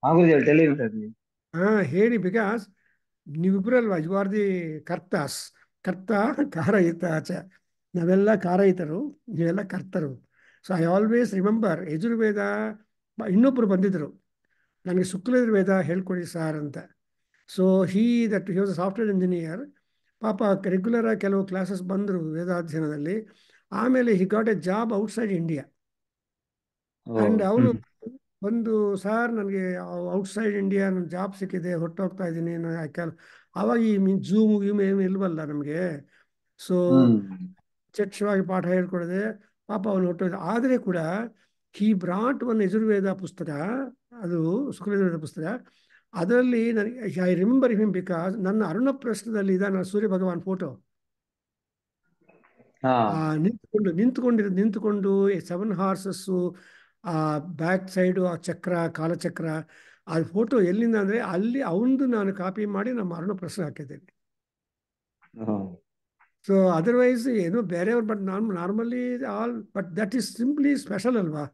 ಹಾ ಗುರುಜಿ ಟೆಲಿ ಗುರುಜಿ. ಹೇಳಿ, ಬಿಕಾಸ್ ನೀವಿಬ್ಬರಲ್ವಾ, ಯು ಆರ್ ದಿ ಕರ್ತಾಸ್. ಕರ್ತ ಕಾರಯಿತ ಆಚ, ನಾವೆಲ್ಲ ಕಾರಯಿತರು, ನೀವೆಲ್ಲ ಕರ್ತರು. So I always remember Yajurveda. ಇನ್ನೊಬ್ಬರು ಬಂದಿದ್ದರು ನನಗೆ, ಶುಕ್ಲಯಜುರ್ವೇದ ಹೇಳ್ಕೊಡಿ ಸಾರ್ ಅಂತ. So he was a software engineer. ಪಾಪ ರೆಗ್ಯುಲರ್ ಆಗಿ ಕೆಲವು ಕ್ಲಾಸಸ್ ಬಂದರು ವೇದಾಧ್ಯಯನದಲ್ಲಿ. ಆಮೇಲೆ he got a job outside India. And ಅವರು ಒಂದು, ಸಾರ್ ನನಗೆ ಔಟ್ಸೈಡ್ ಇಂಡಿಯಾ ನನ್ನ ಜಾಬ್ ಸಿಕ್ಕಿದೆ, ಹೊರಟೋಗ್ತಾ ಇದ್ದೀನಿ ಆವಾಗ ಈ ಜೂಮ್ ಗೀಮ್ ಏನು ಇಲ್ವಲ್ಲ ನಮಗೆ. ಸೊ ಪ್ರತ್ಯಕ್ಷವಾಗಿ ಪಾಠ ಹೇಳ್ಕೊಡದೆ ಪಾಪ ಅವನು ಹೊರಟೋದ. ಆದರೆ ಕೂಡ ಹಿ ಬ್ರಾಟ್ ಒನ್ ಯಜುರ್ವೇದ ಪುಸ್ತಕ, ಅದು ಶುಕ್ಲಯಜುರ್ವೇದ ಪುಸ್ತಕ. ಅದರಲ್ಲಿ ನನಗೆ ಐ ರಿಮೆಂಬರ್ ಹಿಮ್ ಬಿಕಾಸ್ ನನ್ನ ಅರುಣಪ್ರಸ್ಥದಲ್ಲಿ ನನ್ನ ಸೂರ್ಯ ಭಗವಾನ್ ಫೋಟೋ ನಿಂತುಕೊಂಡು 7 ಹಾರ್ಸಸ್ಸು, ಆ ಬ್ಯಾಕ್ ಸೈಡು ಆ ಚಕ್ರ, ಕಾಲಚಕ್ರ, ಆ ಫೋಟೋ ಎಲ್ಲಿಂದ ಅಂದರೆ ಅಲ್ಲಿ ಅವಂದು ನಾನು ಕಾಪಿ ಮಾಡಿ ನಮ್ಮ ಅರುಣಪ್ರಸ್ಥ ಹಾಕಿದ್ದೇನೆ. ಸೊ ಅದರ್ವೈಸ್ ಏನು ಬೇರೆಯವ್ರು, but normally all, but that is simply special ಅಲ್ವಾ.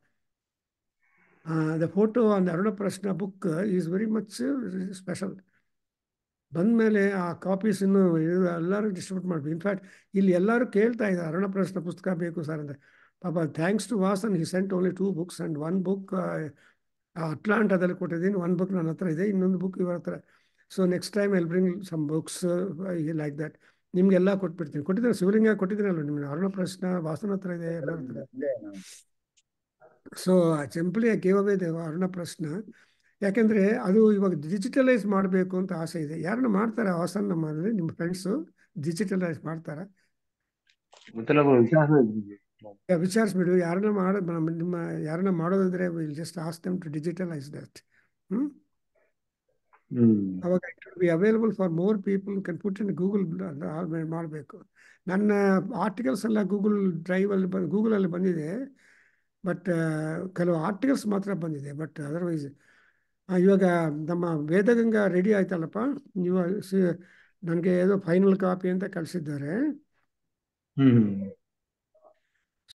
The photo on the Arunaprashna book is very much special. ಬಂದಮೇಲೆ ಆ ಕಾಪೀಸ್ ಇನ್ನು ಎಲ್ಲರೂ ಡಿಸ್ಟ್ರಿಬ್ಯೂಟ್ ಮಾಡಬೇಕು. ಇನ್ಫ್ಯಾಕ್ಟ್ ಇಲ್ಲಿ ಎಲ್ಲರೂ ಕೇಳ್ತಾ ಇದ್ದಾರೆ ಅರುಣಪ್ರಶ್ನ ಪುಸ್ತಕ ಬೇಕು ಸರ್ ಅಂತ. ಪಾಪ thanks to Vasan, he sent only 2 books and 1 book ಅಟ್ಲಾಂಟಾದಲ್ಲಿ ಕೊಟ್ಟಿದ್ದೀನಿ, 1 book ನನ್ನ ಹತ್ರ ಇದೆ, ಇನ್ನೊಂದು ಬುಕ್ ಇವರ ಹತ್ರ. So next time I bring some books like that. ನಿಮಗೆಲ್ಲ ಕೊಟ್ಟಿದ್ದೀನಿ ಶಿವಲಿಂಗ ಕೊಟ್ಟಿದ್ದೀನಲ್ಲ ನಿಮ್ಗೆ. ಅರುಣಪ್ರಶ್ನ ವಾಸನ ಹತ್ರ ಇದೆ, ಎಲ್ಲರ ಹತ್ರ. So simply I gave away the Arunaprashna. ಯಾಕೆಂದರೆ ಅದು ಇವಾಗ ಡಿಜಿಟಲೈಸ್ ಮಾಡಬೇಕು ಅಂತ ಆಸೆ ಇದೆ. ಯಾರನ್ನ ಮಾಡ್ತಾರೆ ವಾಸನ್ ನಮ್ಮಲ್ಲಿ, ನಿಮ್ಮ ಫ್ರೆಂಡ್ಸು ಡಿಜಿಟಲೈಸ್ ಮಾಡ್ತಾರಾ? ವಿಚಾರಿಸ್ಬಿಡು, ಯಾರನ್ನ ಯಾರನ್ನ ಮಾಡೋದಾದ್ರೆ will just ask them to digitalise that. ಅವಾಗ it will be available for more people can put in Google ಮಾಡಬೇಕು. ನನ್ನ ಆರ್ಟಿಕಲ್ಸ್ ಎಲ್ಲ ಡ್ರೈವಲ್ಲಿ ಗೂಗಲಲ್ಲಿ ಬಂದಿದೆ, ಬಟ್ ಕೆಲವು ಆರ್ಟಿಕಲ್ಸ್ ಮಾತ್ರ ಬಂದಿದೆ. ಬಟ್ ಅದರ್ವೈಸ್ ಇವಾಗ ನಮ್ಮ ವೇದಗಂಗಾ ರೆಡಿ ಆಯ್ತಲ್ಲಪ್ಪ, ನೀವು ನನಗೆ ಏನೋ ಫೈನಲ್ ಕಾಪಿ ಅಂತ ಕಳಿಸಿದ್ದಾರೆ.